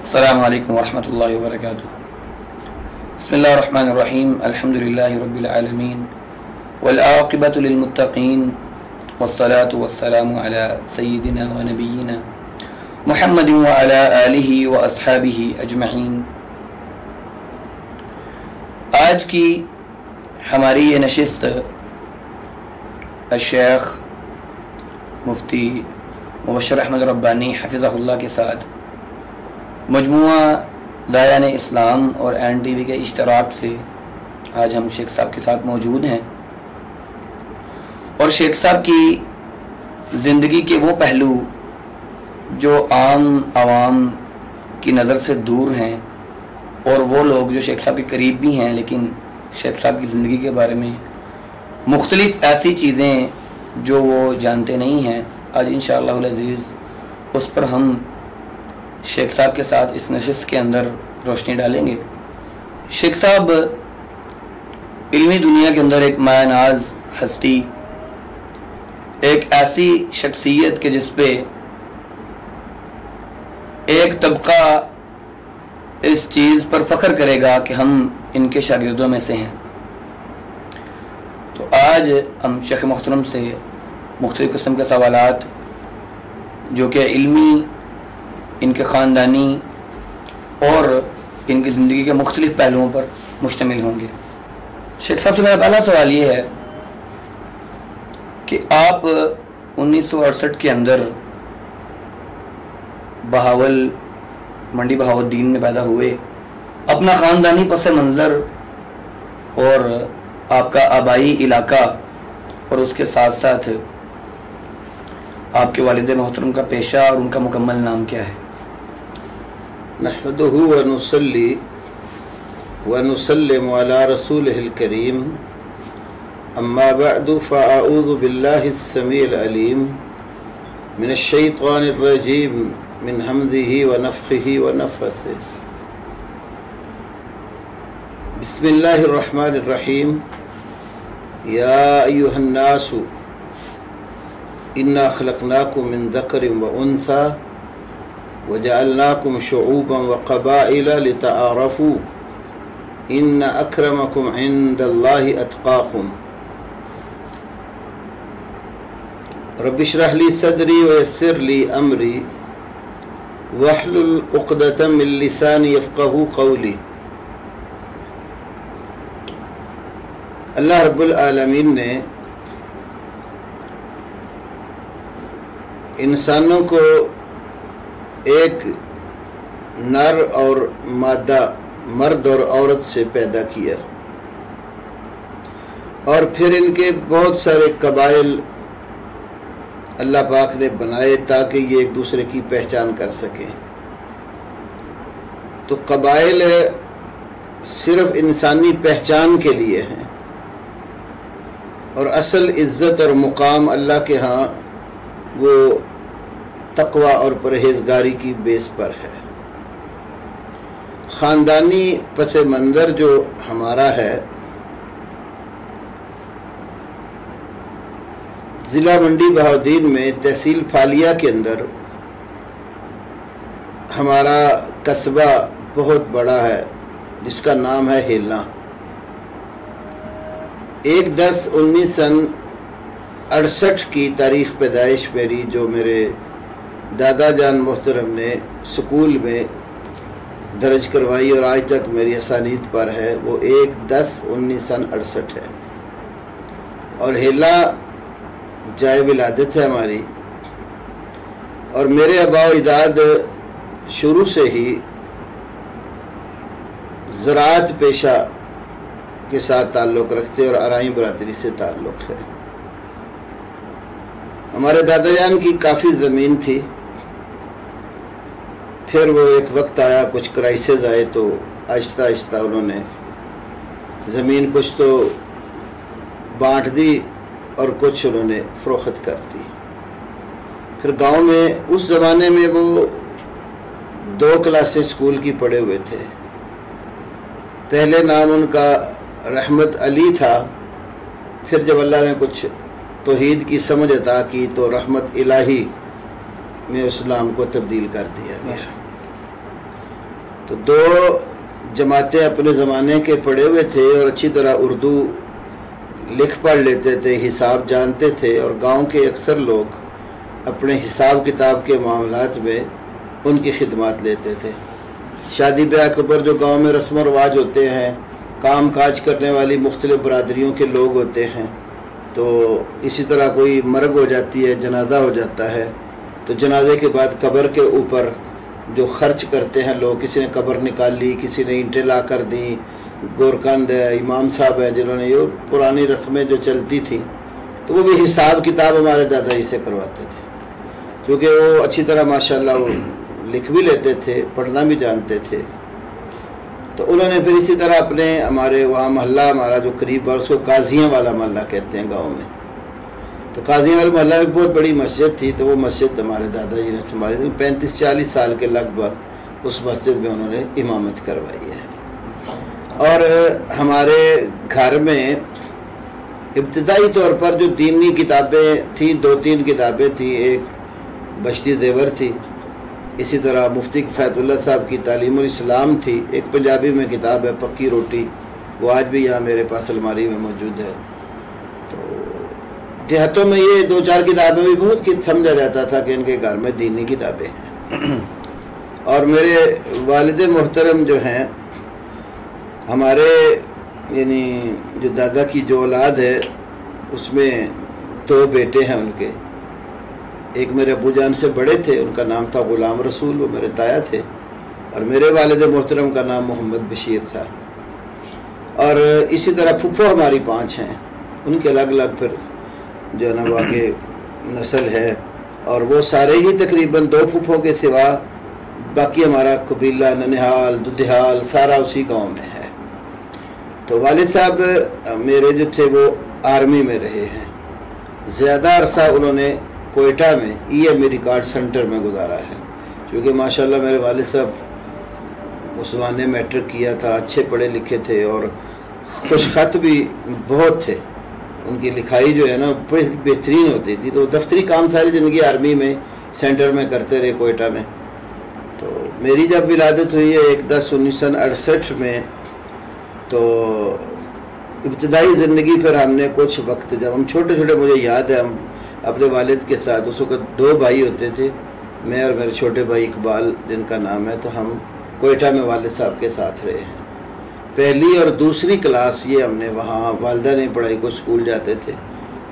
السلام علیکم ورحمۃ اللہ وبرکاتہ۔ بسم اللہ الرحمن الرحیم، الحمدللہ رب العالمین والعاقبۃ للمتقین والصلاة والسلام علی سیدنا و نبینا محمد وعلی آلہ و اصحابہ اجمعین۔ آج کی ہماری یہ نشست الشیخ مفتی مبشر احمد ربانی حفظہ اللہ کے ساتھ مجموعہ دایان اسلام اور این ٹی وی کے اشتراک سے آج ہم شیخ صاحب کے ساتھ موجود ہیں، اور شیخ صاحب کی زندگی کے وہ پہلو جو عام عوام کی نظر سے دور ہیں، اور وہ لوگ جو شیخ صاحب کے قریب بھی ہیں لیکن شیخ صاحب کی زندگی کے بارے میں مختلف ایسی چیزیں جو وہ جانتے نہیں ہیں، آج انشاءاللہ العزیز اس پر ہم شیخ صاحب کے ساتھ اس نشست کے اندر روشنی ڈالیں گے۔ شیخ صاحب علمی دنیا کے اندر ایک مایہ ناز ہستی، ایک ایسی شخصیت کہ جس پہ ایک طبقہ اس چیز پر فخر کرے گا کہ ہم ان کے شاگردوں میں سے ہیں۔ تو آج ہم شیخ محترم سے مختلف قسم کے سوالات جو کہ علمی، ان کے خاندانی اور ان کی زندگی کے مختلف پہلوؤں پر مشتمل ہوں گے۔ شیخ صاحب سے میرا پہلا سوال یہ ہے کہ آپ 1968 کے اندر بہاول منڈی بہاؤالدین میں پیدا ہوئے، اپنا خاندانی پس منظر اور آپ کا آبائی علاقہ اور اس کے ساتھ ساتھ آپ کے والد محترم کا پیشہ اور ان کا مکمل نام کیا ہے؟ نحمده ونصلي ونسلم على رسوله الكريم، اما بعد فاعوذ بالله السميع العليم من الشيطان الرجيم من همزه ونفخه ونفثه۔ بسم الله الرحمن الرحيم۔ يا ايها الناس انا خلقناكم من ذكر وانثى وجعلناكم شعوبا وقبائل لتعارفوا ان اکرمکم عند اللہ اتقاکم۔ رب اشرح لی صدری ویسر لی امری واحلل عقدۃ من لسانی یفقہوا قولی۔ اللہ رب العالمین نے انسانوں کو ایک نر اور مادہ، مرد اور عورت سے پیدا کیا، اور پھر ان کے بہت سارے قبائل اللہ پاک نے بنائے تاکہ یہ ایک دوسرے کی پہچان کر سکیں۔ تو قبائل صرف انسانی پہچان کے لیے ہیں، اور اصل عزت اور مقام اللہ کے ہاں وہ تقوی اور پرہیزگاری کی بیس پر ہے۔ خاندانی پس منظر جو ہمارا ہے، ضلع منڈی بہاؤالدین میں تحصیل پھالیہ کے اندر ہمارا قصبہ بہت بڑا ہے جس کا نام ہے ہیلنا۔ 1/10/1968 کی تاریخ پیدائش میری، جو میرے دادا جان محترم نے سکول میں درج کروائی اور آج تک میری اسانید پر ہے، وہ 1/10/1968 ہے، اور ہیلا جائے ولادت ہے ہماری۔ اور میرے آباء و اجداد شروع سے ہی زراعت پیشہ کے ساتھ تعلق رکھتے اور آرائی برادری سے تعلق ہے۔ ہمارے دادا جان کی کافی زمین تھی، پھر وہ ایک وقت آیا، کچھ کرائسز آئے، تو آہستہ آہستہ انہوں نے زمین کچھ تو بانٹ دی اور کچھ انہوں نے فروخت کر دی۔ پھر گاؤں میں اس زمانے میں وہ 2 کلاسیں اسکول کی پڑھے ہوئے تھے۔ پہلے نام ان کا رحمت علی تھا، پھر جب اللہ نے کچھ توحید کی سمجھ عطا کی تو رحمت الہی میں اس نام کو تبدیل کر دیا گیا۔ تو 2 جماعتیں اپنے زمانے کے پڑھے ہوئے تھے اور اچھی طرح اردو لکھ پڑھ لیتے تھے، حساب جانتے تھے، اور گاؤں کے اکثر لوگ اپنے حساب کتاب کے معاملات میں ان کی خدمات لیتے تھے۔ شادی بیاہ کے اوپر جو گاؤں میں رسم و رواج ہوتے ہیں، کام کاج کرنے والی مختلف برادریوں کے لوگ ہوتے ہیں، تو اسی طرح کوئی مرگ ہو جاتی ہے، جنازہ ہو جاتا ہے، تو جنازے کے بعد قبر کے اوپر جو خرچ کرتے ہیں لوگ، کسی نے قبر نکال لی، کسی نے اینٹیں لا کر دیں، گورکند ہے، امام صاحب ہیں جنہوں نے یہ پرانی رسمیں جو چلتی تھیں، تو وہ بھی حساب کتاب ہمارے دادا جی سے کرواتے تھے، کیونکہ وہ اچھی طرح ماشاءاللہ وہ لکھ بھی لیتے تھے، پڑھنا بھی جانتے تھے۔ تو انہوں نے پھر اسی طرح اپنے ہمارے وہاں محلہ ہمارا جو قریب ہے اس کو قاضیاں والا محلہ کہتے ہیں گاؤں میں، تو قاضیاں والا محلہ ایک بہت بڑی مسجد تھی، تو وہ مسجد ہمارے دادا جی نے سنبھالی تھی، 35-40 سال کے لگ بھگ اس مسجد میں انہوں نے امامت کروائی ہے۔ اور ہمارے گھر میں ابتدائی طور پر جو دینی کتابیں تھیں 2-3 کتابیں تھیں، ایک بشتی زیور تھی، اسی طرح مفتی کفایت اللہ صاحب کی تعلیم الاسلام تھی، ایک پنجابی میں کتاب ہے پکی روٹی، وہ آج بھی یہاں میرے پاس الماری میں موجود ہے۔ تو دیہاتوں میں یہ 2-4 کتابیں بھی بہت سمجھا جاتا تھا کہ ان کے گھر میں دینی کتابیں ہیں۔ اور میرے والد محترم جو ہیں، ہمارے یعنی جو دادا کی جو اولاد ہے اس میں 2 بیٹے ہیں ان کے، ایک میرے ابو جان سے بڑے تھے، ان کا نام تھا غلام رسول، وہ میرے تایا تھے، اور میرے والد محترم کا نام محمد بشیر تھا۔ اور اسی طرح پھپھو ہماری 5 ہیں، ان کے الگ الگ پھر جو ہے نا وہ آگے نسل ہے، اور وہ سارے ہی تقریباً 2 پھپھو کے سوا باقی ہمارا قبیلہ ننہال ددھیال سارا اسی گاؤں میں ہے۔ تو والد صاحب میرے جو تھے وہ آرمی میں رہے ہیں، زیادہ عرصہ انہوں نے کوئٹہ میں EM ریکارڈ سینٹر میں گزارا ہے، کیونکہ ماشاءاللہ میرے والد صاحب اس زمانے میٹرک کیا تھا، اچھے پڑھے لکھے تھے اور خوش خط بھی بہت تھے، ان کی لکھائی جو ہے نا بہترین ہوتی تھی، تو دفتری کام ساری زندگی آرمی میں سینٹر میں کرتے رہے کوئٹہ میں۔ تو میری جب ولادت ہوئی ہے 1/10/1968 میں، تو ابتدائی زندگی پھر ہم نے کچھ وقت جب ہم چھوٹے چھوٹے، مجھے یاد ہے ہم اپنے والد کے ساتھ، اس وقت 2 بھائی ہوتے تھے، میں اور میرے چھوٹے بھائی اقبال جن کا نام ہے، تو ہم کوئٹہ میں والد صاحب کے ساتھ رہے ہیں۔ 1 اور 2 کلاس یہ ہم نے وہاں، والدہ نے پڑھائی کو اسکول جاتے تھے،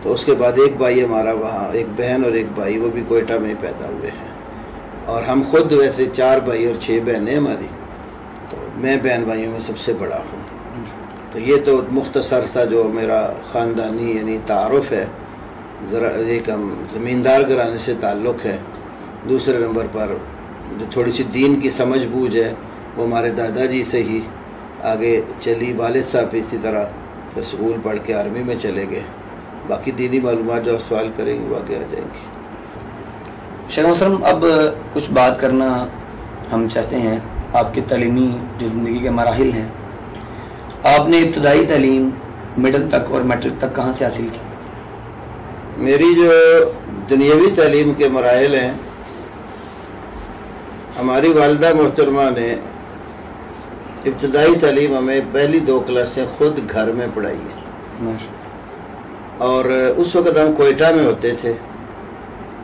تو اس کے بعد ایک بھائی ہمارا وہاں، ایک بہن اور ایک بھائی، وہ بھی کوئٹہ میں ہی پیدا ہوئے ہیں، اور ہم خود ویسے 4 بھائی اور 6 بہنیں ہماری، تو میں بہن بھائیوں میں سب سے بڑا ہوں۔ تو یہ تو مختصر سا جو میرا خاندانی یعنی تعارف ہے، ذرا ایک ہم زمیندار گھرانے سے تعلق ہے۔ دوسرے نمبر پر جو تھوڑی سی دین کی سمجھ بوجھ ہے وہ ہمارے دادا جی سے ہی آگے چلی، والد صاحب اسی طرح پھر اسکول پڑھ کے آرمی میں چلے گئے، باقی دینی معلومات جو سوال کریں گے وہ آگے آ جائیں گی۔ شیخ محترم، اب کچھ بات کرنا ہم چاہتے ہیں آپ کی تعلیمی جو زندگی کے مراحل ہیں، آپ نے ابتدائی تعلیم مڈل تک اور میٹرک تک کہاں سے حاصل کی؟ میری جو دنیاوی تعلیم کے مراحل ہیں، ہماری والدہ محترمہ نے ابتدائی تعلیم ہمیں پہلی 2 کلاسیں خود گھر میں پڑھائی ہے، اور اس وقت ہم کوئٹہ میں ہوتے تھے۔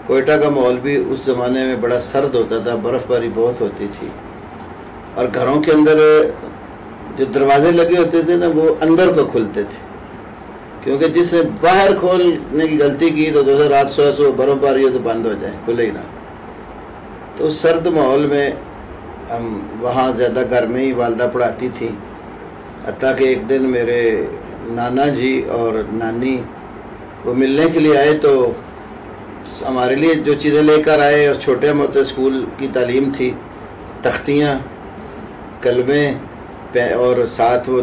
کوئٹہ کا ماحول بھی اس زمانے میں بڑا سرد ہوتا تھا، برف باری بہت ہوتی تھی، اور گھروں کے اندر جو دروازے لگے ہوتے تھے نا وہ اندر کو کھلتے تھے، کیونکہ جس نے باہر کھولنے کی غلطی کی تو رات سو برف باری ہو تو بند ہو جائے، کھلے ہی نہ۔ تو سرد ماحول میں ہم وہاں زیادہ گھر میں ہی والدہ پڑھاتی تھیں، حتیٰ کہ ایک دن میرے نانا جی اور نانی وہ ملنے کے لیے آئے، تو ہمارے لیے جو چیزیں لے کر آئے، اور چھوٹے موٹے اسکول کی تعلیم تھی، تختیاں، کلمے، اور ساتھ وہ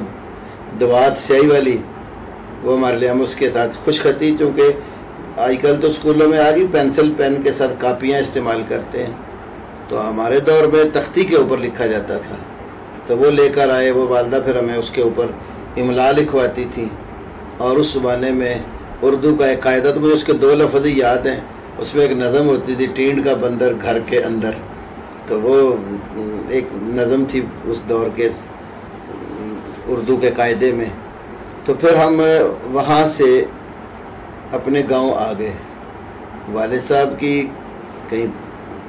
دوات سیاہی والی، وہ ہمارے لیے، ہم اس کے ساتھ خوش خطی، چونکہ آج کل تو اسکولوں میں آ گئی پینسل پین کے ساتھ کاپیاں استعمال کرتے ہیں، تو ہمارے دور میں تختی کے اوپر لکھا جاتا تھا، تو وہ لے کر آئے، وہ والدہ پھر ہمیں اس کے اوپر املا لکھواتی تھی، اور اس زمانے میں اردو کا ایک قاعدہ، تو مجھے اس کے 2 لفظ یاد ہیں، اس میں ایک نظم ہوتی تھی، ٹینڈ کا بندر گھر کے اندر، تو وہ ایک نظم تھی اس دور کے اردو کے قاعدے میں. تو پھر ہم وہاں سے اپنے گاؤں آ گئے. والد صاحب کی کہیں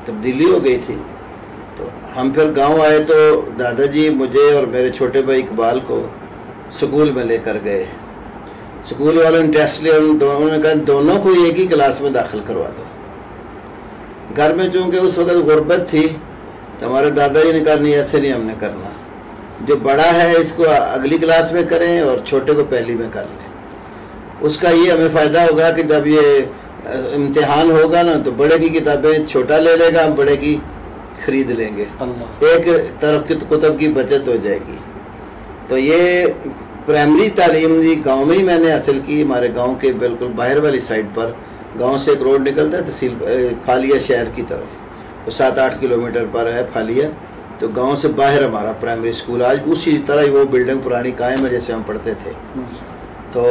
تبدیلی ہو گئی تھی تو ہم پھر گاؤں آئے تو دادا جی مجھے اور میرے چھوٹے بھائی اقبال کو سکول میں لے کر گئے. سکول والوں نے ٹیسٹ لیا, انہوں نے کہا دونوں کو ایک ہی کلاس میں داخل کروا دو. گھر میں چونکہ اس وقت غربت تھی تو ہمارے دادا جی نے کہا نہیں ایسے نہیں ہم نے کرنا, جو بڑا ہے اس کو اگلی کلاس میں کریں اور چھوٹے کو پہلی میں کر لیں. اس کا یہ ہمیں فائدہ ہوگا کہ جب یہ امتحان ہوگا نا تو بڑے کی کتابیں چھوٹا لے لے گا, ہم بڑے کی خرید لیں گے, ایک طرف کی کتب کی بچت ہو جائے گی. تو یہ پرائمری تعلیم جی گاؤں میں ہی میں نے حاصل کی. ہمارے گاؤں کے بالکل باہر والی سائڈ پر گاؤں سے ایک روڈ نکلتا ہے تحصیل پھالیہ شہر کی طرف, تو 7-8 کلومیٹر پر ہے پھالیہ. تو گاؤں سے باہر ہمارا پرائمری اسکول, آج اسی طرح ہی وہ بلڈنگ پرانی قائم ہے جیسے ہم پڑھتے تھے. تو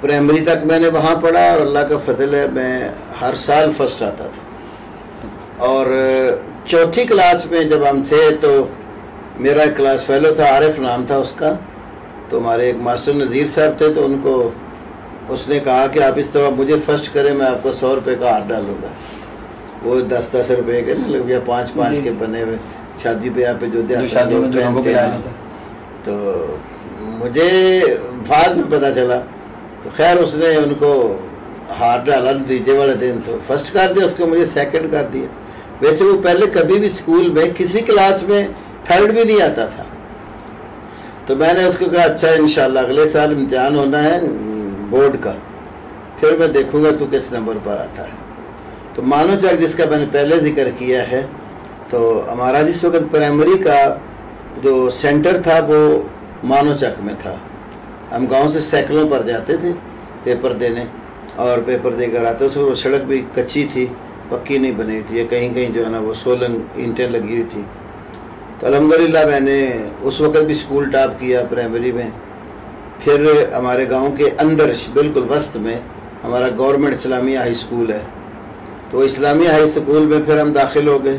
پرائمری تک میں نے وہاں پڑھا اور اللہ کا فضل ہے میں ہر سال فرسٹ آتا تھا. اور چوتھی کلاس میں جب ہم تھے تو میرا ایک کلاس فیلو تھا, عارف نام تھا اس کا. تو ہمارے ایک ماسٹر نذیر صاحب تھے, تو ان کو اس نے کہا کہ آپ اس طرح مجھے فرسٹ کریں, میں آپ کو 100 روپے کا ہار ڈالوں گا. وہ 10-10 روپے کے لگ یا 5-5 کے بنے ہوئے شادی بیاہ پہ جو پہنتے ہیں. تو مجھے بعد میں پتہ چلا تو خیر اس نے ان کو ہار ڈالا نتیجے والے دن, تو فرسٹ کر دیا, اس کو مجھے سیکنڈ کر دیا. ویسے وہ پہلے کبھی بھی اسکول میں کسی کلاس میں تھرڈ بھی نہیں آتا تھا. تو میں نے اس کو کہا اچھا انشاءاللہ اگلے سال امتحان ہونا ہے بورڈ کا, پھر میں دیکھوں گا تو کس نمبر پر آتا ہے. تو مانو چک جس کا میں نے پہلے ذکر کیا ہے, تو ہمارا جس وقت پرائمری کا جو سینٹر تھا وہ مانو چک میں تھا. ہم گاؤں سے سائیکلوں پر جاتے تھے پیپر دینے, اور پیپر دے کر آتے. وہ سڑک بھی کچی تھی, پکی نہیں بنی تھی, کہیں کہیں جو ہے نا وہ سولنگ اینٹیں لگی ہوئی تھی. تو الحمدللہ میں نے اس وقت بھی اسکول ٹاپ کیا پرائمری میں. پھر ہمارے گاؤں کے اندر بالکل وسط میں ہمارا گورنمنٹ اسلامیہ ہائی اسکول ہے. تو اسلامیہ ہائی اسکول میں پھر ہم داخل ہو گئے.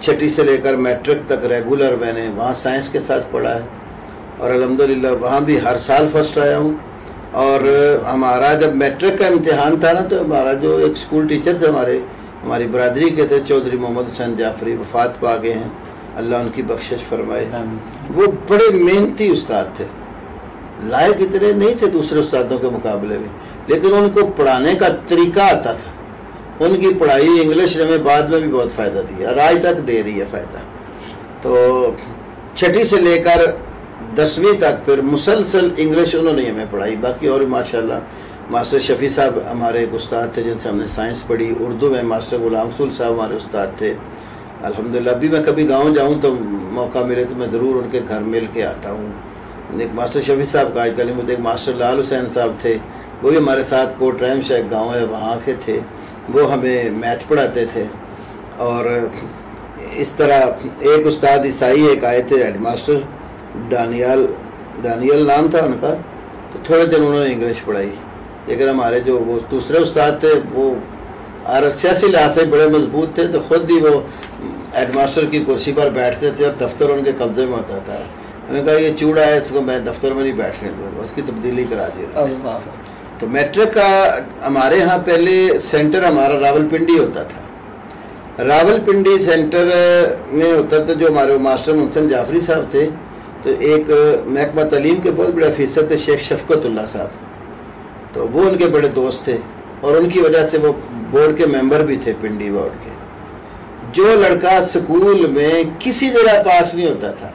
6ٹھی سے لے کر میٹرک تک ریگولر میں نے وہاں سائنس کے ساتھ پڑھا ہے, اور الحمدللہ وہاں بھی ہر سال فرسٹ آیا ہوں. اور ہمارا جب میٹرک کا امتحان تھا نا, تو ہمارا جو ایک اسکول ٹیچر تھے ہماری برادری کے تھے, چودھری محمد حسین جعفری, وفات پا گئے ہیں, اللہ ان کی بخشش فرمائے. وہ بڑے محنتی استاد تھے, لائق اتنے نہیں تھے دوسرے استادوں کے مقابلے میں, لیکن ان کو پڑھانے کا طریقہ آتا تھا. ان کی پڑھائی انگلش نے ہمیں بعد میں بھی بہت فائدہ دیا, اور آج تک دے رہی ہے فائدہ. تو 6ٹھی سے لے کر 10ویں تک پھر مسلسل انگلش انہوں نے ہمیں پڑھائی. باقی اور ماشاءاللہ ماسٹر شفیع صاحب ہمارے ایک استاد تھے جن سے ہم نے سائنس پڑھی. اردو میں ماسٹر غلام رسول صاحب ہمارے استاد تھے. الحمدللہ ابھی میں کبھی گاؤں جاؤں تو موقع ملے تو میں ضرور ان کے گھر مل کے آتا ہوں. ایک ماسٹر شفیع صاحب کا آج کل ایک ماسٹر لال حسین صاحب تھے, وہ بھی ہمارے ساتھ کوٹ رحم شاہ ایک گاؤں ہے وہاں کے تھے, وہ ہمیں میتھ پڑھاتے تھے. اور اس طرح ایک استاد عیسائی ایک آئے تھے ہیڈ ماسٹر دانیال نام تھا ان کا, تو تھوڑے دن انہوں نے انگلش پڑھائی. لیکن ہمارے جو وہ دوسرے استاد تھے وہ سیاسی لحاظ سے بڑے مضبوط تھے, تو خود ہی وہ ہیڈ ماسٹر کی کرسی پر بیٹھتے تھے اور دفتر ان کے قبضے میں ہوتا تھا. انہوں نے کہا یہ چوڑا ہے, اس کو میں دفتر میں نہیں بیٹھنے دوں گا, اس کی تبدیلی کرا دی. تو میٹرک کا ہمارے ہاں پہلے سینٹر ہمارا راول پنڈی ہوتا تھا. راول پنڈی سینٹر میں ہوتا تھا. جو ہمارے ماسٹر محسن جعفری صاحب تھے, تو ایک محکمہ تعلیم کے بہت بڑے افیسر تھے شیخ شفقت اللہ صاحب, تو وہ ان کے بڑے دوست تھے, اور ان کی وجہ سے وہ بورڈ کے ممبر بھی تھے پنڈی بورڈ کے. جو لڑکا سکول میں کسی جگہ پاس نہیں ہوتا تھا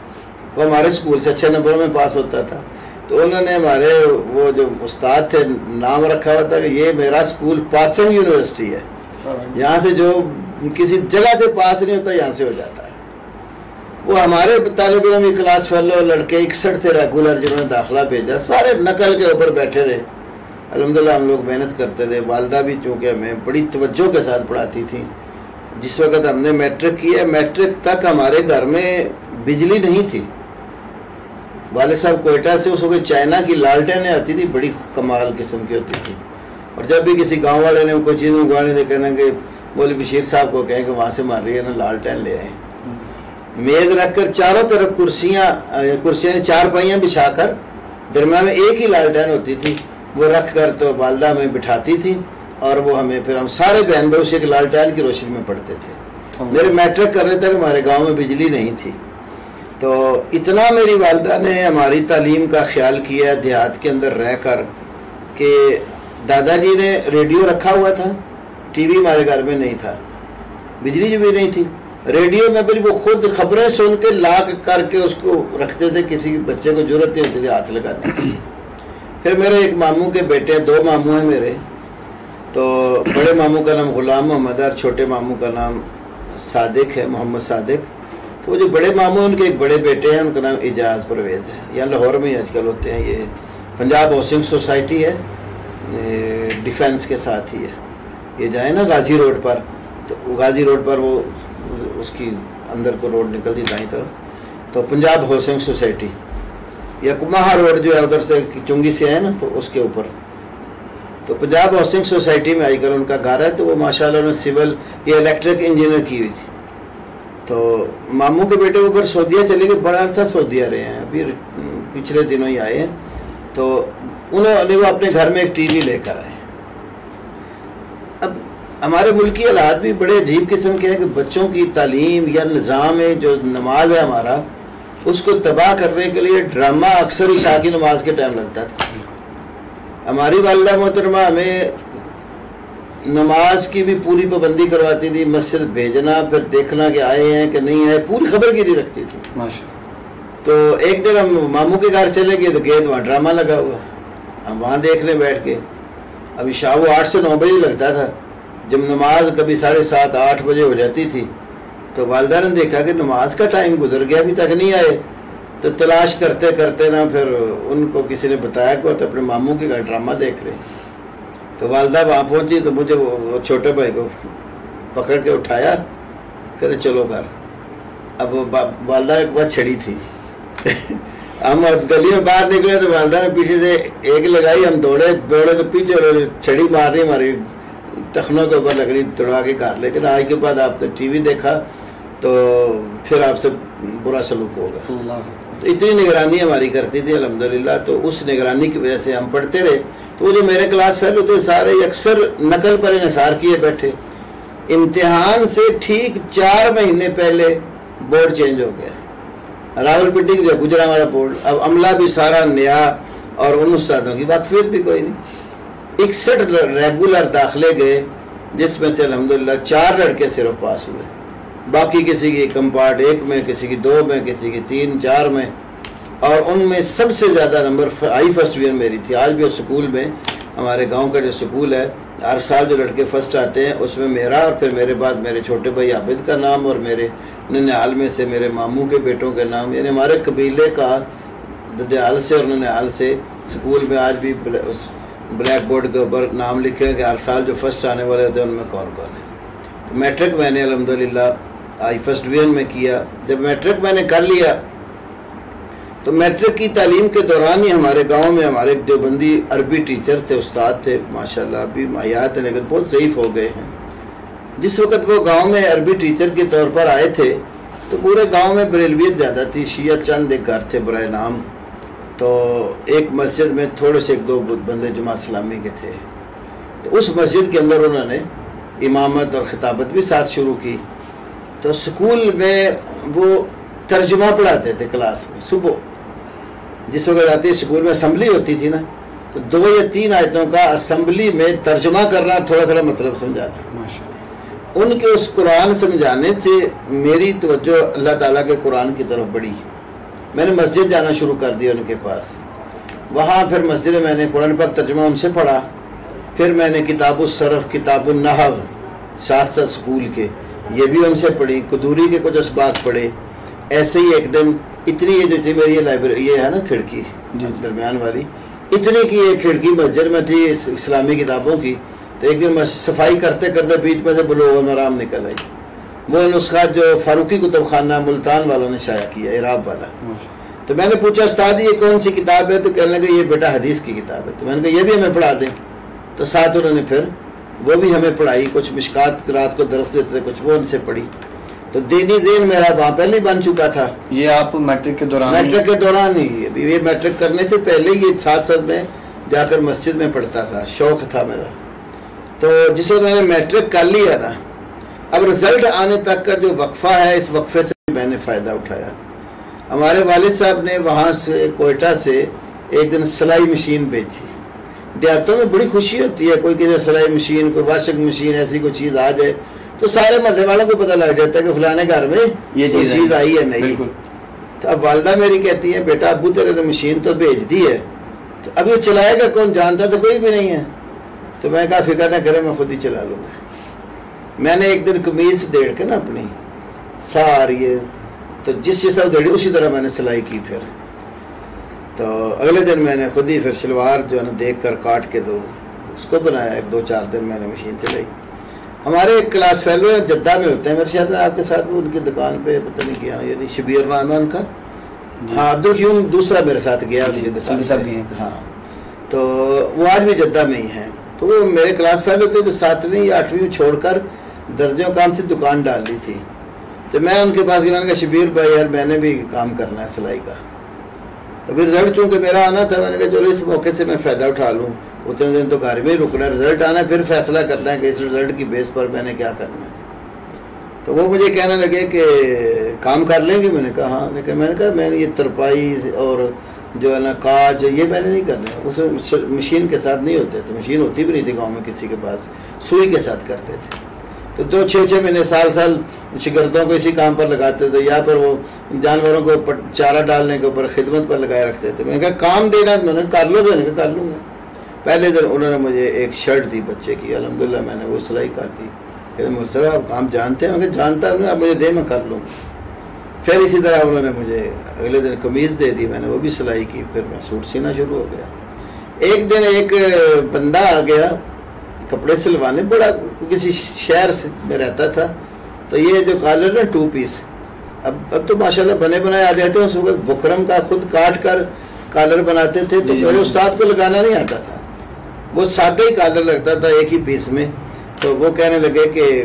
وہ ہمارے سکول سے اچھے نمبروں میں پاس ہوتا تھا. تو انہوں نے ہمارے وہ جو استاد تھے نام رکھا ہوا تھا کہ یہ میرا سکول پاسنگ یونیورسٹی ہے, یہاں سے جو کسی جگہ سے پاس نہیں ہوتا یہاں سے ہو جاتا ہے. وہ ہمارے طالب علم کلاس فیلو لڑکے 61 تھے ریگولر جنہوں نے داخلہ بھیجا, سارے نقل کے اوپر بیٹھے رہے. الحمدللہ ہم لوگ محنت کرتے تھے. والدہ بھی چونکہ ہمیں بڑی توجہ کے ساتھ پڑھاتی تھی. جس وقت ہم نے میٹرک کیا, میٹرک تک ہمارے گھر میں بجلی نہیں تھی. والد صاحب کوئٹہ سے اس وقت چائنا کی لالٹینیں آتی تھی, بڑی کمال قسم کی ہوتی تھی. اور جب بھی کسی گاؤں والے نے کوئی چیز منگوانی تھی کہنا کہ مولوی بشیر صاحب کو کہیں کہ وہاں سے مار رہی ہے نا لالٹین لے آئیں. میز رکھ کر چاروں طرف کرسیاں چار پائیاں بچھا کر درمیان میں ایک ہی لالٹین ہوتی تھی، وہ رکھ کر تو والدہ ہمیں بٹھاتی تھی اور وہ ہمیں پھر ہم سارے بہن بھائی اسے لالٹین کی روشنی میں پڑھتے تھے۔ میرے میٹرک کرنے تک ہمارے گاؤں میں بجلی نہیں تھی، تو اتنا میری والدہ نے ہماری تعلیم کا خیال کیا دیہات کے اندر رہ کر کہ دادا جی نے ریڈیو رکھا ہوا تھا، ٹی وی ہمارے گھر میں نہیں تھا، بجلی جو بھی نہیں تھی، ریڈیو میں بھی وہ خود خبریں سن کے لاک کر کے اس کو رکھتے تھے، کسی بچے کو ضرورت نہیں ہوتی تھی ہاتھ لگانے کی۔ پھر میرے ایک ماموں کے بیٹے، دو ماموں ہیں میرے، تو بڑے ماموں کا نام غلام محمد اور چھوٹے ماموں کا نام صادق ہے، محمد صادق۔ تو وہ جو بڑے ماموں ہیں ان کے ایک بڑے بیٹے ہیں، ان کا نام اعجاز پرویز ہے، یہاں لاہور میں ہی آج کل ہوتے ہیں، یہ پنجاب ہاؤسنگ سوسائٹی ہے، ڈیفینس کے ساتھ ہی ہے، یہ جائے نا غازی روڈ پر، تو غازی روڈ پر وہ اس کی اندر کو روڈ نکلتی دائیں طرف، تو پنجاب ہاؤسنگ سوسائٹی، یا کماہا روڈ جو ہے ادھر سے چنگی سے ہے نا، تو اس کے اوپر، تو پنجاب ہاؤسنگ سوسائٹی میں آئی کر ان کا گھر ہے۔ تو وہ ماشاءاللہ نے سول یا الیکٹرک انجینئر کی ہوئی تھی۔ تو ماموں کے بیٹے اوپر سعودیہ چلے گئے، بڑا عرصہ سعودیہ رہے ہیں، ابھی پچھلے دنوں ہی آئے ہیں، تو انہوں نے وہ اپنے گھر میں ایک ٹی وی لے کر آئے۔ اب ہمارے ملک کی حالات بھی بڑے عجیب قسم کے ہیں کہ بچوں کی تعلیم یا نظام ہے جو نماز ہے ہمارا، اس کو تباہ کرنے کے لیے ڈرامہ اکثر عشاء کی نماز کے ٹائم لگتا تھا۔ ہماری والدہ محترمہ ہمیں نماز کی بھی پوری پابندی کرواتی تھی، مسجد بھیجنا، پھر دیکھنا کہ آئے ہیں کہ نہیں آئے، پوری خبر گیری رکھتی تھی۔ تو ایک دن ہم ماموں کے گھر چلے گئے تو گئے، وہاں ڈرامہ لگا ہوا، ہم وہاں دیکھنے بیٹھ کے، ابھی عشاء وہ 8 سے 9 بجے لگتا تھا، جب نماز کبھی 7:30 8 بجے ہو جاتی تھی تو والدہ نے دیکھا کہ نماز کا ٹائم گزر گیا، ابھی تک نہیں آئے، تو تلاش کرتے کرتے نا پھر ان کو کسی نے بتایا کہ وہ تو اپنے ماموں کے گھر ڈرامہ دیکھ رہے ہیں۔ تو والدہ وہاں پہنچی تو مجھے وہ چھوٹے بھائی کو پکڑ کے اٹھایا، کہ چلو گھر۔ اب والدہ ایک بات چھڑی تھی ہم گلی میں باہر نکلے تو والدہ نے پیچھے سے ایک لگائی، ہم دوڑے تو پیچھے چھڑی مار رہی ہماری ٹخنوں کے اوپر لکڑی توڑا کے گھر، لیکن آج کے بعد آپ نے ٹی وی دیکھا تو پھر آپ سے برا سلوک ہوگا۔ تو اتنی نگرانی ہماری کرتی تھی الحمدللہ، تو اس نگرانی کی وجہ سے ہم پڑھتے رہے۔ تو وہ جو میرے کلاس فیل ہوتے سارے اکثر نقل پر انحصار کیے بیٹھے، امتحان سے ٹھیک 4 مہینے پہلے بورڈ چینج ہو گیا، راول پنڈی جو گجرا والا بورڈ، اب عملہ بھی سارا نیا اور ان استادوں کی واقفیت بھی کوئی نہیں۔ 61 ریگولر داخلے گئے، جس میں سے الحمدللہ 4 لڑکے صرف پاس ہوئے، باقی کسی کی کمپارٹ 1 میں، کسی کی 2 میں، کسی کی 3 4 میں، اور ان میں سب سے زیادہ نمبر آئی فرسٹ ڈویژن میری تھی۔ آج بھی اس سکول میں، ہمارے گاؤں کا جو سکول ہے، ہر سال جو لڑکے فرسٹ آتے ہیں اس میں میرا اور پھر میرے بعد میرے چھوٹے بھائی عابد کا نام اور میرے ننیال میں سے میرے ماموں کے بیٹوں کے نام، یعنی ہمارے قبیلے کا ددیال سے اور ننیال سے سکول میں آج بھی بلیک بورڈ کے اوپر نام لکھے کہ ہر سال جو فرسٹ آنے والے ہوتے ہیں ان میں کون کون ہے۔ میٹرک میں نے الحمدللہ آئی فرسٹ ڈویژن میں کیا۔ جب میٹرک میں نے کر لیا تو میٹرک کی تعلیم کے دوران ہی ہمارے گاؤں میں ہمارے ایک دیوبندی عربی ٹیچر تھے، استاد تھے، ماشاءاللہ ابھی حیات ہیں لیکن بہت ضعیف ہو گئے ہیں۔ جس وقت وہ گاؤں میں عربی ٹیچر کے طور پر آئے تھے تو پورے گاؤں میں بریلویت زیادہ تھی، شیعہ چند ایک گھر تھے برائے نام، تو ایک مسجد میں تھوڑے سے 1 2 بندے جماعت اسلامی کے تھے، تو اس مسجد کے اندر انہوں نے امامت اور خطابت بھی ساتھ شروع کی۔ تو سکول میں وہ ترجمہ پڑھاتے تھے کلاس میں، صبح جس وقت آتی اسکول میں اسمبلی ہوتی تھی نا، تو 2 یا 3 آیتوں کا اسمبلی میں ترجمہ کرنا، تھوڑا تھوڑا مطلب سمجھانا۔ ان کے اس قرآن سمجھانے سے میری توجہ اللہ تعالیٰ کے قرآن کی طرف بڑھی، میں نے مسجد جانا شروع کر دیا ان کے پاس، وہاں پھر مسجد میں نے قرآن پاک ترجمہ ان سے پڑھا، پھر میں نے کتاب الصرف، کتاب النحو ساتھ سکول کے یہ بھی ان سے پڑھی، قدوری کے کچھ اسباق پڑھے۔ ایسے ہی ایک دن اتنی یہ جو تھی میری لائبریری، یہ ہے نا کھڑکی درمیان والی، اتنی کی ایک کھڑکی مسجد میں تھی اسلامی کتابوں کی، تو ایک دن صفائی کرتے کرتے بیچ میں سے بلوغ المرام نکل آئی، وہ نسخہ جو فاروقی کتب خانہ ملتان والوں نے شائع کیا، عراق والا۔ تو میں نے پوچھا استاد یہ کون سی کتاب ہے؟ تو کہنے لگے یہ بیٹا حدیث کی کتاب ہے۔ تو میں نے کہا یہ بھی ہمیں پڑھا دیں، تو ساتھ انہوں نے پھر وہ بھی ہمیں پڑھائی، کچھ مشکات رات کو درس دیتے تھے، کچھ وہ ان سے پڑھی۔ تو دینی ذہن میرا وہاں پہلے بن چکا تھا. یہ آپ میٹرک کے دوران؟ میٹرک کے دوران ہی. یہ میٹرک کرنے سے پہلے یہ ساتھ میں جا کر مسجد میں پڑھتا تھا, شوق تھا میرا. تو جس وقت میں نے میٹرک کر لیا نا, اب رزلٹ آنے تک کا جو وقفہ ہے, اس وقفے سے میں نے فائدہ اٹھایا. ہمارے والد صاحب نے وہاں سے کوئٹہ سے ایک دن سلائی مشین بھیجی. دیہاتوں میں بڑی خوشی ہوتی ہے, کوئی کسی سلائی مشین, کوئی واشنگ مشین, ایسی کوئی چیز آ جائے تو سارے محلے والوں کو پتہ لگ جاتا ہے کہ فلانے گھر میں یہ چیز آئی ہے نہیں. تو اب والدہ میری کہتی ہے بیٹا ابو تیرے نے مشین تو بھیج دی ہے, تو اب یہ چلائے گا کون, جانتا تو کوئی بھی نہیں ہے. تو میں کہا فکر نہ کرے, میں خود ہی چلا لوں گا. میں نے ایک دن قمیض دیڑ کے نا اپنی ساری, تو جس طرح دیڑی اسی طرح میں نے سلائی کی. پھر تو اگلے دن میں نے خود ہی پھر شلوار جو ہے نا دیکھ کر کاٹ کے دو اس کو بنایا. 2-4 دن میں نے مشین چلائی. ہمارے ایک کلاس فیلو ہیں جدہ میں ہوتے ہیں, میرے شاید میں آپ کے ساتھ بھی ان کی دکان پہ پتہ نہیں کیا, یعنی شبیر نام ہے ان کا. ہاں عبدالقیوم دوسرا میرے ساتھ گیا ان کی دکان پہ. ہاں تو وہ آج بھی جدہ میں ہی ہیں. تو وہ میرے کلاس فیلو تھے جو 7ویں یا 8ویں چھوڑ کر درجوں کام سے دکان ڈال لی تھی. تو میں ان کے پاس گیا, میں نے کہا شبیر بھائی یار میں نے بھی کام کرنا ہے سلائی کا. تو پھر رزلٹ چونکہ میرا آنا تھا, میں نے کہا چلو اس موقع سے میں فائدہ اٹھا لوں. اتنے دن تو گھر میں ہی رکنا ہے, رزلٹ آنا ہے پھر فیصلہ کرنا ہے کہ اس رزلٹ کی بیس پر میں نے کیا کرنا ہے. تو وہ مجھے کہنے لگے کہ کام کر لیں گے. میں نے کہا ہاں. لیکن میں نے کہا میں نے یہ ترپائی اور جو ہے نا کاج یہ میں نے نہیں کرنا. اس مشین کے ساتھ نہیں ہوتے, تو مشین ہوتی بھی نہیں تھی گاؤں میں کسی کے پاس, سوئی کے ساتھ کرتے تھے. تو 2-6 مہینے سال شاگردوں کو اسی کام پر لگاتے تھے, یا پھر وہ جانوروں کو چارہ ڈالنے کے اوپر خدمت پر لگائے رکھتے تھے. میں نے کہا کام دینا, میں نے کر لو گے, کر لوں گا. پہلے دن انہوں نے مجھے ایک شرٹ دی بچے کی, الحمدللہ میں نے وہ سلائی کر دی. کہتے مول صاحب آپ کام جانتے ہیں؟ میں کہ جانتا ہوں, اب مجھے دے میں کر لوں. پھر اسی طرح انہوں نے مجھے اگلے دن قمیض دے دی, میں نے وہ بھی سلائی کی. پھر میں سوٹ سینا شروع ہو گیا. ایک دن ایک بندہ آ گیا کپڑے سلوانے, بڑا کسی شہر میں رہتا تھا. تو یہ جو کالر نا 2 پیس, اب تو ماشاءاللہ بنے بنائے آ جاتے ہیں. اس وقت بکرم کا خود کاٹ کر کالر بناتے تھے. تو پہلے استاد کو لگانا نہیں آتا تھا, وہ سادہ ہی کالر لگتا تھا ایک ہی پیس میں. تو وہ کہنے لگے کہ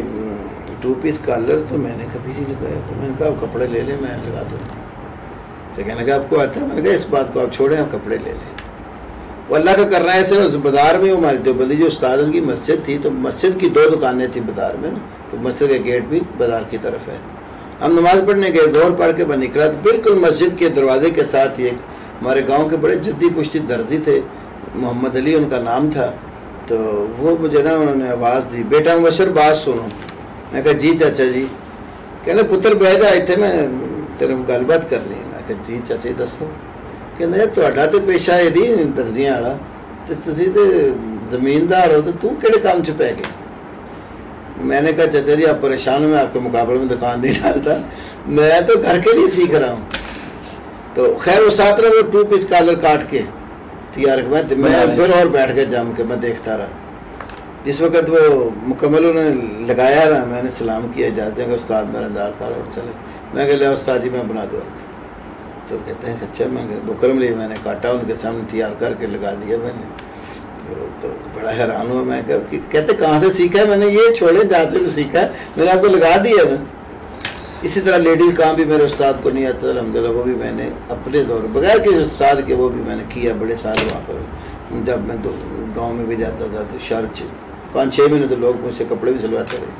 2 پیس کالر تو میں نے کبھی نہیں لگایا. تو میں نے کہا آپ کپڑے لے لیں, میں لگا دوں. تو کہنے لگا آپ کو آتا ہے؟ میں نے کہا اس بات کو آپ چھوڑیں, آپ کپڑے لے لیں. وہ اللہ کا کرنا ہے. ایسے بازار میں ہماری دیوبندی جو استاد ان کی مسجد تھی, تو مسجد کی 2 دکانیں تھیں بازار میں نا, تو مسجد کا گیٹ بھی بازار کی طرف ہے. ہم نماز پڑھنے گئے, زور پڑھ کے میں نکلا تو بالکل مسجد کے دروازے کے ساتھ ہی ایک ہمارے گاؤں کے بڑے جدی پشتی درزی تھے, محمد علی ان کا نام تھا. تو وہ مجھے نا انہوں نے آواز دی, بیٹا مبشر بات سنو. میں کہا جی چاچا جی. کہنا پتر بہ جا اتنے میں تیرے کو گل بات کرنی. میں کہا جی چاچا جی دسو. کہنا یار تہاڈا تو پیشہ ہے نہیں درزیاں والا, تو تسی تے زمیندار ہو, تو تم کہڑے کام چ پہ گئے؟ میں نے کہا چاچا جی آپ پریشان ہو, میں آپ کے مقابلے میں دکان نہیں ڈالتا, میں تو گھر کے لیے سیکھ رہا ہوں. تو خیر وہ ساتھ رہا, وہ 2 پیس کالر کاٹ کے تیار, میں پھر اور بیٹھ کے جم کے میں دیکھتا رہا. جس وقت وہ مکمل انہوں نے لگایا رہا, میں نے سلام کیا, اجازت دیں گے استاد میرا دار کار اور چلے. میں کہ لیا استاد جی میں بنا دوں. تو کہتے ہیں اچھا. میں بکرم لی میں نے کاٹا, ان کے سامنے تیار کر کے لگا دیا میں نے. تو بڑا حیران ہوا. میں کہتے کہاں سے سیکھا ہے؟ میں نے یہ چھوڑے جہاں سے سیکھا ہے, میں نے آپ کو لگا دیا. میں اسی طرح لیڈیز کام بھی میرے استاد کو نہیں آتا الحمدللہ, وہ بھی میں نے اپنے دور بغیر کے استاد کے وہ بھی میں نے کیا بڑے سال وہاں پر. جب میں گاؤں میں بھی جاتا تھا تو شہر 5-6 مہینے تو لوگ مجھ سے کپڑے بھی سلواتے رہے.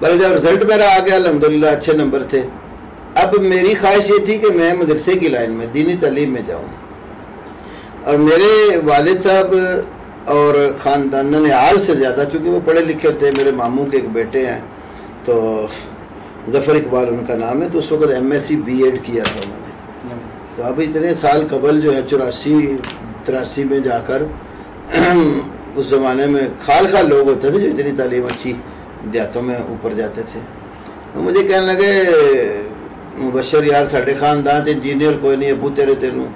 بلکہ جب رزلٹ میرا آ گیا الحمدللہ, اچھے نمبر تھے. اب میری خواہش یہ تھی کہ میں مدرسے کی لائن میں دینی تعلیم میں جاؤں. اور میرے والد صاحب اور خاندان عال سے زیادہ, چونکہ وہ پڑھے لکھے تھے, میرے ماموں کے ایک بیٹے ہیں تو ظفر اقبال ان کا نام ہے, تو اس وقت MSc B.Ed کیا تھا انہوں نے. تو اب اتنے سال قبل جو ہے 84-83 میں جا کر اس زمانے میں خال لوگ ہوتے تھے جو اتنی تعلیم اچھی دیہاتوں میں اوپر جاتے تھے. تو مجھے کہنے لگے مبشر یار ساڈے خاندان تے انجینئر کوئی نہیں, ابو تیرے تینوں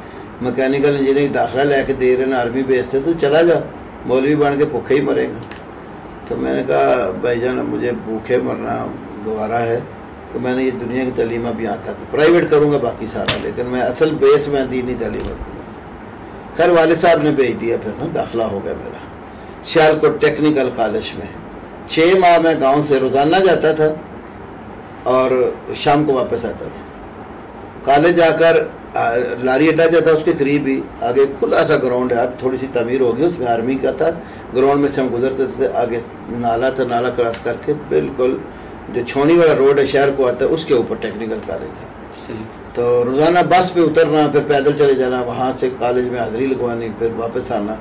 مکینیکل انجینئرنگ داخلہ لے کے دے رہے ہیں آرمی بیس سے, تو چلا جا, مولوی بن کے بھوکے ہی مرے گا. تو میں نے کہا بھائی جان مجھے بھوکے مرنا گوارا ہے, کہ میں نے یہ دنیا کی تعلیم اب یہاں تک پرائیویٹ کروں گا باقی سارا, لیکن میں اصل بیس میں دینی تعلیم رکھوں گا. خیر والد صاحب نے بھیج دیا, پھر نا داخلہ ہو گیا میرا سیالکوٹ ٹیکنیکل کالج میں. 6 ماہ میں گاؤں سے روزانہ جاتا تھا, اور شام کو واپس آتا تھا. کالج جا کر لاری اڈا جو تھا اس کے قریب ہی آگے کھلا سا گراؤنڈ ہے, اب تھوڑی سی تعمیر ہو گئی, اس میں آرمی کا تھا. گراؤنڈ میں سے ہم گزرتے تھے, آگے نالا تھا, نالا کراس کر کے بالکل جو چھونی والا روڈ ہے شہر کو آتا ہے اس کے اوپر ٹیکنیکل کالج تھا. تو روزانہ بس پہ اترنا, پھر پیدل چلے جانا, وہاں سے کالج میں حاضری لگوانی, پھر واپس آنا.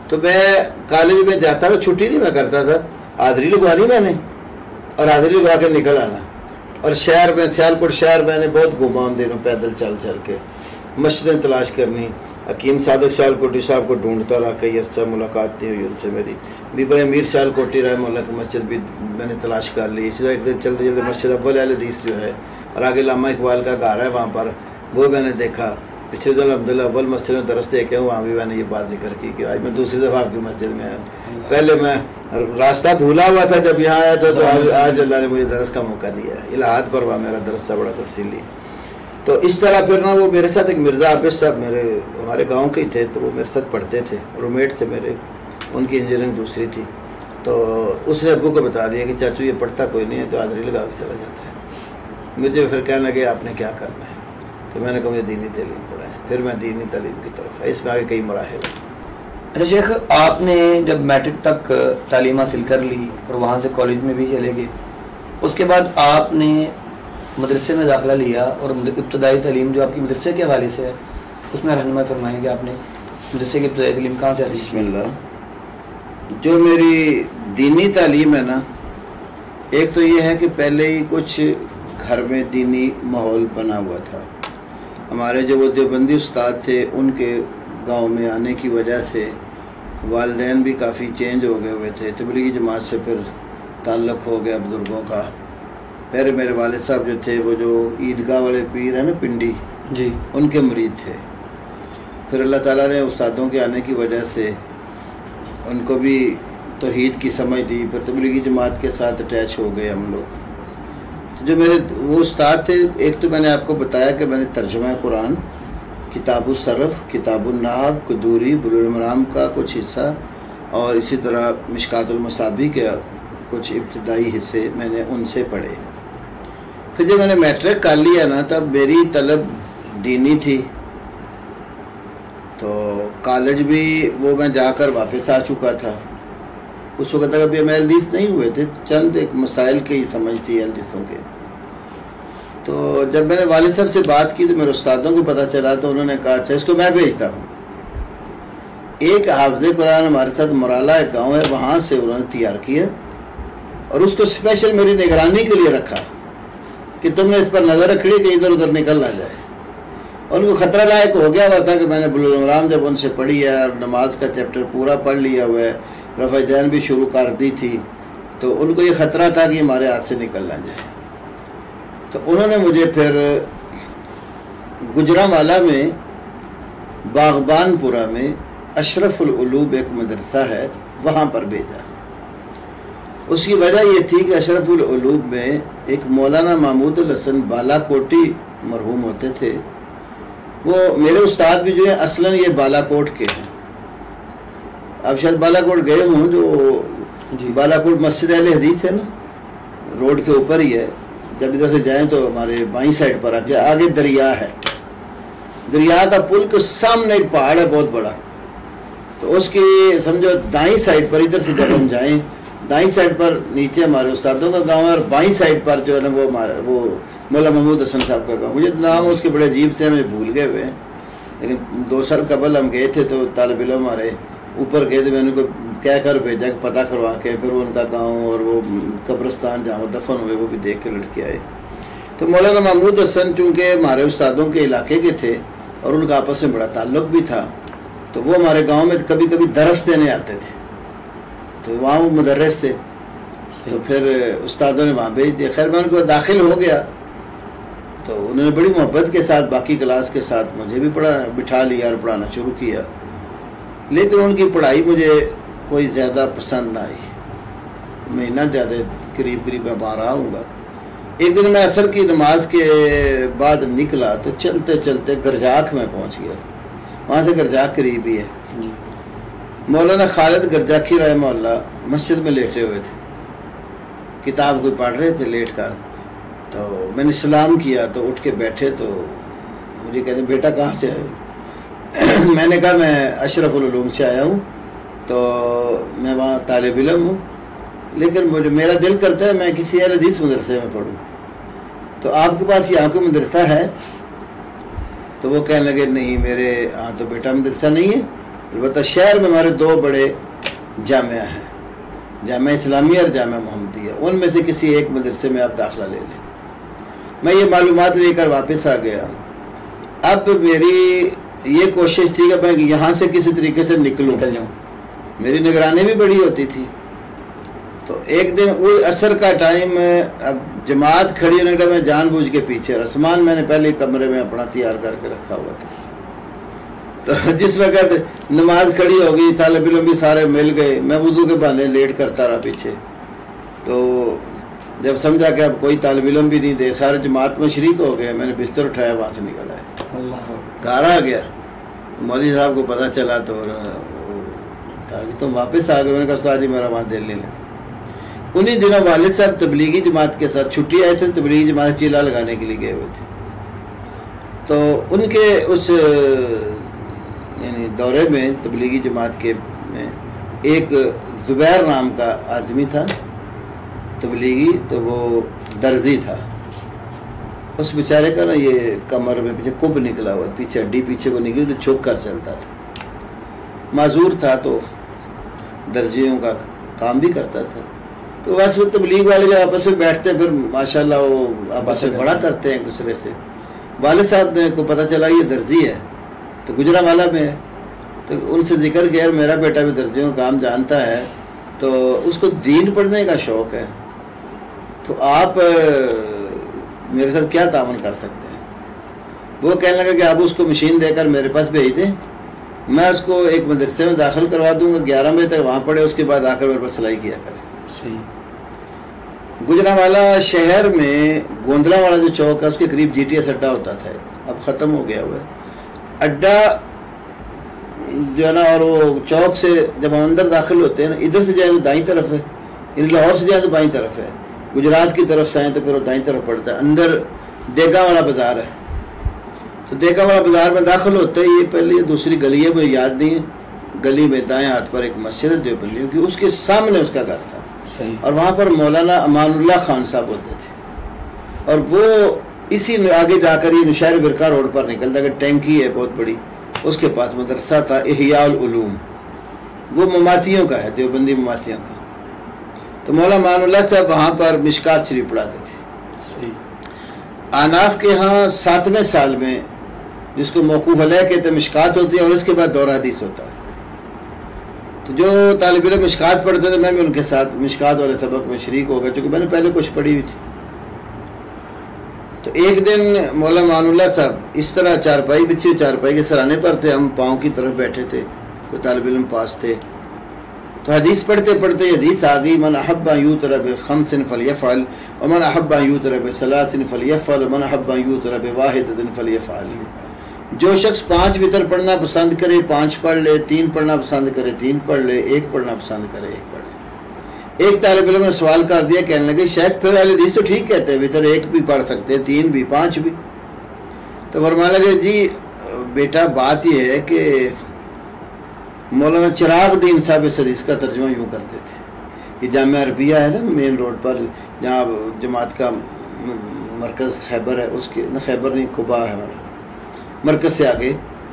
تو میں کالج میں جاتا تھا, چھٹی نہیں میں کرتا تھا, حاضری لگوانی میں نے اور حاضری لگا کے نکل آنا. اور شہر میں سیالکوٹ شہر میں نے بہت گھوما ان دنوں, پیدل چل چل کے مسجدیں تلاش کرنی. حکیم صادق سیالکوٹی صاحب کو ڈھونڈتا رہا, کئی عرصہ ملاقات نہیں ہوئی ان سے میری. بیبر امیر سیالکوٹی رحمہ اللہ کی مسجد بھی میں نے تلاش کر لی. اسی طرح ایک دن چلتے چلتے مسجد اول اہل حدیث جو ہے اور آگے علامہ اقبال کا گھر ہے وہاں پر, وہ میں نے دیکھا. پچھلے دن عبداللہ اول مسجد میں درس دیکھے ہوں, وہاں بھی میں نے یہ بات ذکر کی کہ آج میں دوسری دفعہ آپ کی مسجد میں آیا. پہلے میں راستہ بھولا ہوا تھا جب یہاں آیا تھا, تو آج اللہ نے مجھے درس کا موقع دیا ہے. الہاد پر وہاں میرا درس تھا بڑا تفصیلی. تو اس طرح پھر نا وہ میرے ساتھ ایک مرزا عابد صاحب ہمارے گاؤں کے ہی تھے, تو وہ میرے ساتھ پڑھتے تھے, رومیٹ تھے میرے, ان کی انجینئرنگ دوسری تھی. تو اس نے ابو کو بتا دیا کہ چاچو یہ پڑھتا کوئی نہیں ہے, تو حاضری لگا کے چلا جاتا ہے. مجھے پھر کہنے لگے آپ نے کیا کرنا ہے, تو میں نے کہا مجھے دینی تعلیم پڑھائیں. پھر میں دینی تعلیم کی طرف ہے, اس میں آگے کئی مراحل ہیں. اچھا شیخ, آپ نے جب میٹرک تک تعلیم حاصل کر لی اور وہاں سے کالج میں بھی چلے گئے, اس کے بعد آپ نے مدرسے میں داخلہ لیا, اور ابتدائی تعلیم جو آپ کی مدرسے کے حوالے سے ہے اس میں رہنمائی فرمائیں کہ آپ نے مدرسے کی ابتدائی تعلیم کہاں سے حاصل؟ بسم اللہ. جو میری دینی تعلیم ہے نا, ایک تو یہ ہے کہ پہلے ہی کچھ گھر میں دینی ماحول بنا ہوا تھا. ہمارے جو وہ دیوبندی استاد تھے ان کے گاؤں میں آنے کی وجہ سے والدین بھی کافی چینج ہو گئے ہوئے تھے. تبلیغی جماعت سے پھر تعلق ہو گیا بزرگوں کا. پہلے میرے والد صاحب جو تھے وہ جو عیدگاہ والے پیر ہیں نا پنڈی, جی, ان کے مرید تھے. پھر اللہ تعالیٰ نے استادوں کے آنے کی وجہ سے ان کو بھی توحید کی سمجھ دی, پھر تبلیغی جماعت کے ساتھ اٹیچ ہو گئے ہم لوگ. جو میرے وہ استاد تھے, ایک تو میں نے آپ کو بتایا کہ میں نے ترجمہ قرآن, کتاب الصرف, کتاب النحو, قدوری, بلوغ المرام کا کچھ حصہ, اور اسی طرح مشکات المصابیح کے کچھ ابتدائی حصے میں نے ان سے پڑھے. پھر جب میں نے میٹرک کر لیا نا, تب میری طلب دینی تھی. تو کالج بھی وہ میں جا کر واپس آ چکا تھا. اس وقت تک ابھی ہم حدیث نہیں ہوئے تھے, چند ایک مسائل کے ہی سمجھ تھی حدیثوں کے. تو جب میں نے والد صاحب سے بات کی تو میرے استادوں کو پتہ چلا, تو انہوں نے کہا اچھا اس کو میں بھیجتا ہوں. ایک حافظ قرآن ہمارے ساتھ مرالہ ایک گاؤں ہے, وہاں سے انہوں نے تیار کیا اور اس کو اسپیشل میری نگرانی کے لیے رکھا کہ تم نے اس پر نظر رکھنی کہ ادھر ادھر نکل نہ جائے. ان کو خطرہ لائق ہو گیا ہوا تھا کہ میں نے بلوغ المرام جب ان سے پڑھی ہے اور نماز کا چیپٹر پورا پڑھ لیا ہوا ہے, رفع دین بھی شروع کر دی تھی, تو ان کو یہ خطرہ تھا کہ ہمارے ہاتھ سے نکل نہ جائے. تو انہوں نے مجھے پھر گجرانوالہ میں باغبان پورہ میں اشرف العلوم ایک مدرسہ ہے, وہاں پر بھیجا. اس کی وجہ یہ تھی کہ اشرف العلوم میں ایک مولانا محمود الحسن بالا کوٹی مرحوم ہوتے تھے. وہ میرے استاد بھی جو ہے اصلاً یہ بالا کوٹ کے ہیں. اب شاید بالا کوٹ گئے ہوں, جو بالا کوٹ مسجد اہل حدیث ہے نا, روڈ کے اوپر ہی ہے. جب ادھر سے جائیں تو ہمارے بائیں سائڈ پر آتے ہیں, آگے دریا ہے, دریا کا پل کے سامنے ایک پہاڑ ہے بہت بڑا. تو اس کی سمجھو دائیں سائڈ پر, ادھر سے جب ہم جائیں دائیں سائڈ پر نیچے ہمارے استادوں کا گاؤں ہے, اور بائیں سائڈ پر جو ہے نا وہ مولانا محمود حسن صاحب کا گاؤں. مجھے نام اس کے بڑے عجیب سے مجھے بھول گئے ہوئے ہیں, لیکن 2 سال قبل ہم گئے تھے تو طالب علم ہمارے اوپر گئے تھے, میں نے کو کہہ کر بھیجا کہ پتہ کروا کے, پھر وہ ان کا گاؤں اور وہ قبرستان جہاں وہ دفن ہوئے وہ بھی دیکھ کے لڑ کے آئے. تو مولانا محمود حسن چونکہ ہمارے استادوں کے علاقے کے تھے اور ان کا آپس میں بڑا تعلق بھی تھا, تو وہ ہمارے گاؤں میں کبھی کبھی درس دینے آتے تھے. تو وہاں وہ مدرس تھے, تو پھر استادوں نے وہاں بھیج دیا. خیر میں ان کو داخل ہو گیا تو انہوں نے بڑی محبت کے ساتھ باقی کلاس کے ساتھ مجھے بھی بٹھا لیا اور پڑھانا شروع کیا. لیکن ان کی پڑھائی مجھے کوئی زیادہ پسند نہ آئی. مہینہ زیادہ قریب میں وہاں رہا ہوں گا. ایک دن میں عصر کی نماز کے بعد نکلا تو چلتے چلتے گرجاک میں پہنچ گیا. وہاں سے گرجاک قریب ہی ہے. مولانا خالد گرجاکی رحمہ اللہ مسجد میں لیٹے ہوئے تھے, کتاب کوئی پڑھ رہے تھے لیٹ کر. تو میں نے سلام کیا تو اٹھ کے بیٹھے تو مجھے کہتے بیٹا کہاں سے آئے میں نے کہا میں اشرف العلوم سے آیا ہوں تو میں وہاں طالب علم ہوں لیکن میرا دل کرتا ہے میں کسی اہل حدیث مدرسے میں پڑھوں تو آپ کے پاس یہاں کوئی مدرسہ ہے؟ تو وہ کہنے لگے نہیں میرے ہاں تو بیٹا مدرسہ نہیں ہے، البتہ شہر میں ہمارے 2 بڑے جامعہ ہیں، جامعہ اسلامیہ اور جامعہ محمدیہ، ان میں سے کسی ایک مدرسے میں آپ داخلہ لے لیں۔ میں یہ معلومات لے کر واپس آ گیا۔ اب میری یہ کوشش تھی کہ میں یہاں سے کسی طریقے سے نکل جاؤں، میری نگرانی بھی بڑی ہوتی تھی۔ تو ایک دن وہ عصر کا ٹائم، اب جماعت کھڑی ہونے کا میں جان بوجھ کے پیچھے، رسمان میں نے پہلے کمرے میں اپنا تیار کر کے رکھا ہوا تھا۔ تو جس وقت نماز کھڑی ہو گئی، طالب علم بھی سارے مل گئے، میں وضو کے بہانے لیٹ کرتا رہا پیچھے۔ تو جب سمجھا کہ اب کوئی طالب علم بھی نہیں تھے، سارے جماعت میں شریک ہو گئے، میں نے بستر اٹھایا، وہاں سے نکل آیا، گھر آ گیا۔ مولوی صاحب کو پتہ چلا تو تم واپس آ گئے۔ میں نے کہا استاد جی میرا وہاں دل نہیں لگا۔ انہی دنوں والد صاحب تبلیغی جماعت کے ساتھ چھٹی آئے تھے، تبلیغی جماعت چیلا لگانے کے لیے گئے ہوئے تھے۔ تو ان کے اس یعنی دورے میں تبلیغی جماعت کے میں ایک زبیر نام کا آدمی تھا تبلیغی، تو وہ درزی تھا۔ اس بیچارے کا نا یہ کمر میں پیچھے کب نکلا ہوا، پیچھے ہڈی پیچھے کو نکلی تو چھک کر چلتا تھا، معذور تھا، تو درزیوں کا کام بھی کرتا تھا۔ تو بس وہ تبلیغ والے جب آپس میں بیٹھتے پھر ماشاءاللہ وہ آپس میں بڑا کرتے ہیں ایک دوسرے سے۔ والد صاحب نے کو پتہ چلا یہ درزی ہے تو گجرانوالہ میں ہے، تو ان سے ذکر کیا میرا بیٹا بھی درزیوں کا کام جانتا ہے تو اس کو دین پڑھنے کا شوق ہے، تو آپ میرے ساتھ کیا تعاون کر سکتے ہیں؟ وہ کہنے لگا کہ آپ اس کو مشین دے کر میرے پاس بھیج دیں، میں اس کو ایک مدرسے میں داخل کروا دوں گا، 11 بجے تک وہاں پڑھے، اس کے بعد آ کر میرے پر سلائی کیا کرے۔ گجرانوالہ شہر میں گوندلا والا جو چوک ہے اس کے قریب جی ٹی ایس اڈا ہوتا تھا، اب ختم ہو گیا ہوا ہے اڈا جو ہے نا، اور وہ چوک سے جب ہم اندر داخل ہوتے ہیں نا، ادھر سے جائیں تو دائیں طرف ہے، ان لاہور سے جائیں تو بائیں طرف ہے، گجرات کی طرف سے آئیں تو پھر وہ دائیں طرف پڑتا ہے، اندر دیگا والا بازار ہے۔ تو دیگا والا بازار میں داخل ہوتا ہے، یہ پہلی دوسری گلی ہے، مجھے یاد نہیں ہے، گلی میں دائیں ہاتھ پر ایک مسجد ہے دیوبندیوں کی، اس کے سامنے اس کا گھر تھا، اور وہاں پر مولانا امان اللہ خان صاحب ہوتے تھے، اور وہ اسی آگے جا کر یہ نشہر برقع روڈ پر نکلتا کہ ٹینکی ہے بہت بڑی، اس کے پاس مدرسہ تھا احیاء العلوم، وہ مماتیوں کا ہے، دیوبندی مماتیوں کا۔ تو مولانا امان اللہ صاحب وہاں پر مشکات شریف پڑھاتے تھے۔ آناف کے ہاں 7ویں سال میں جس کو موقوف علیہ کہتے ہیں مشکات ہوتی ہے، اور اس کے بعد دورہ حدیث ہوتا ہے۔ تو جو طالب علم مشکات پڑھتے تھے میں بھی ان کے ساتھ مشکات والے سبق میں شریک ہو گیا، چونکہ میں نے پہلے کچھ پڑھی ہوئی تھی۔ تو ایک دن مولانا امان اللہ صاحب اس طرح چارپائی بچھی ہوئی، چارپائی کے سرانے پر تھے، ہم پاؤں کی طرف بیٹھے تھے، کوئی طالب علم پاس تھے، تو حدیث پڑھتے پڑھتے حدیث آ گئی، من احب ان یوتر بخمس فلیفعل ومن احب ان یوتر بثلاث فلیفعل ومن احب ان یوتر بواحدۃ فلیفعل۔ جو شخص 5 وتر پڑھنا پسند کرے 5 پڑھ لے، 3 پڑھنا پسند کرے 3 پڑھ لے، 1 پڑھنا پسند کرے 1 پڑھ لے۔ ایک طالب علم نے سوال کر دیا، کہنے لگے شیخ پھر اہل حدیث تو ٹھیک کہتے ہیں، وتر 1 بھی پڑھ سکتے 3 بھی 5 بھی۔ تو فرمانے لگے جی بیٹا بات یہ ہے کہ مولانا چراغ دین صاحب اس حدیث کا ترجمہ یوں کرتے تھے، یہ جامعہ عربیہ ہے نا مین روڈ پر جہاں جماعت کا مرکز خیبر ہے، اس کے خیبر نہیں قبا ہے ہمارا، مرکز سے آگے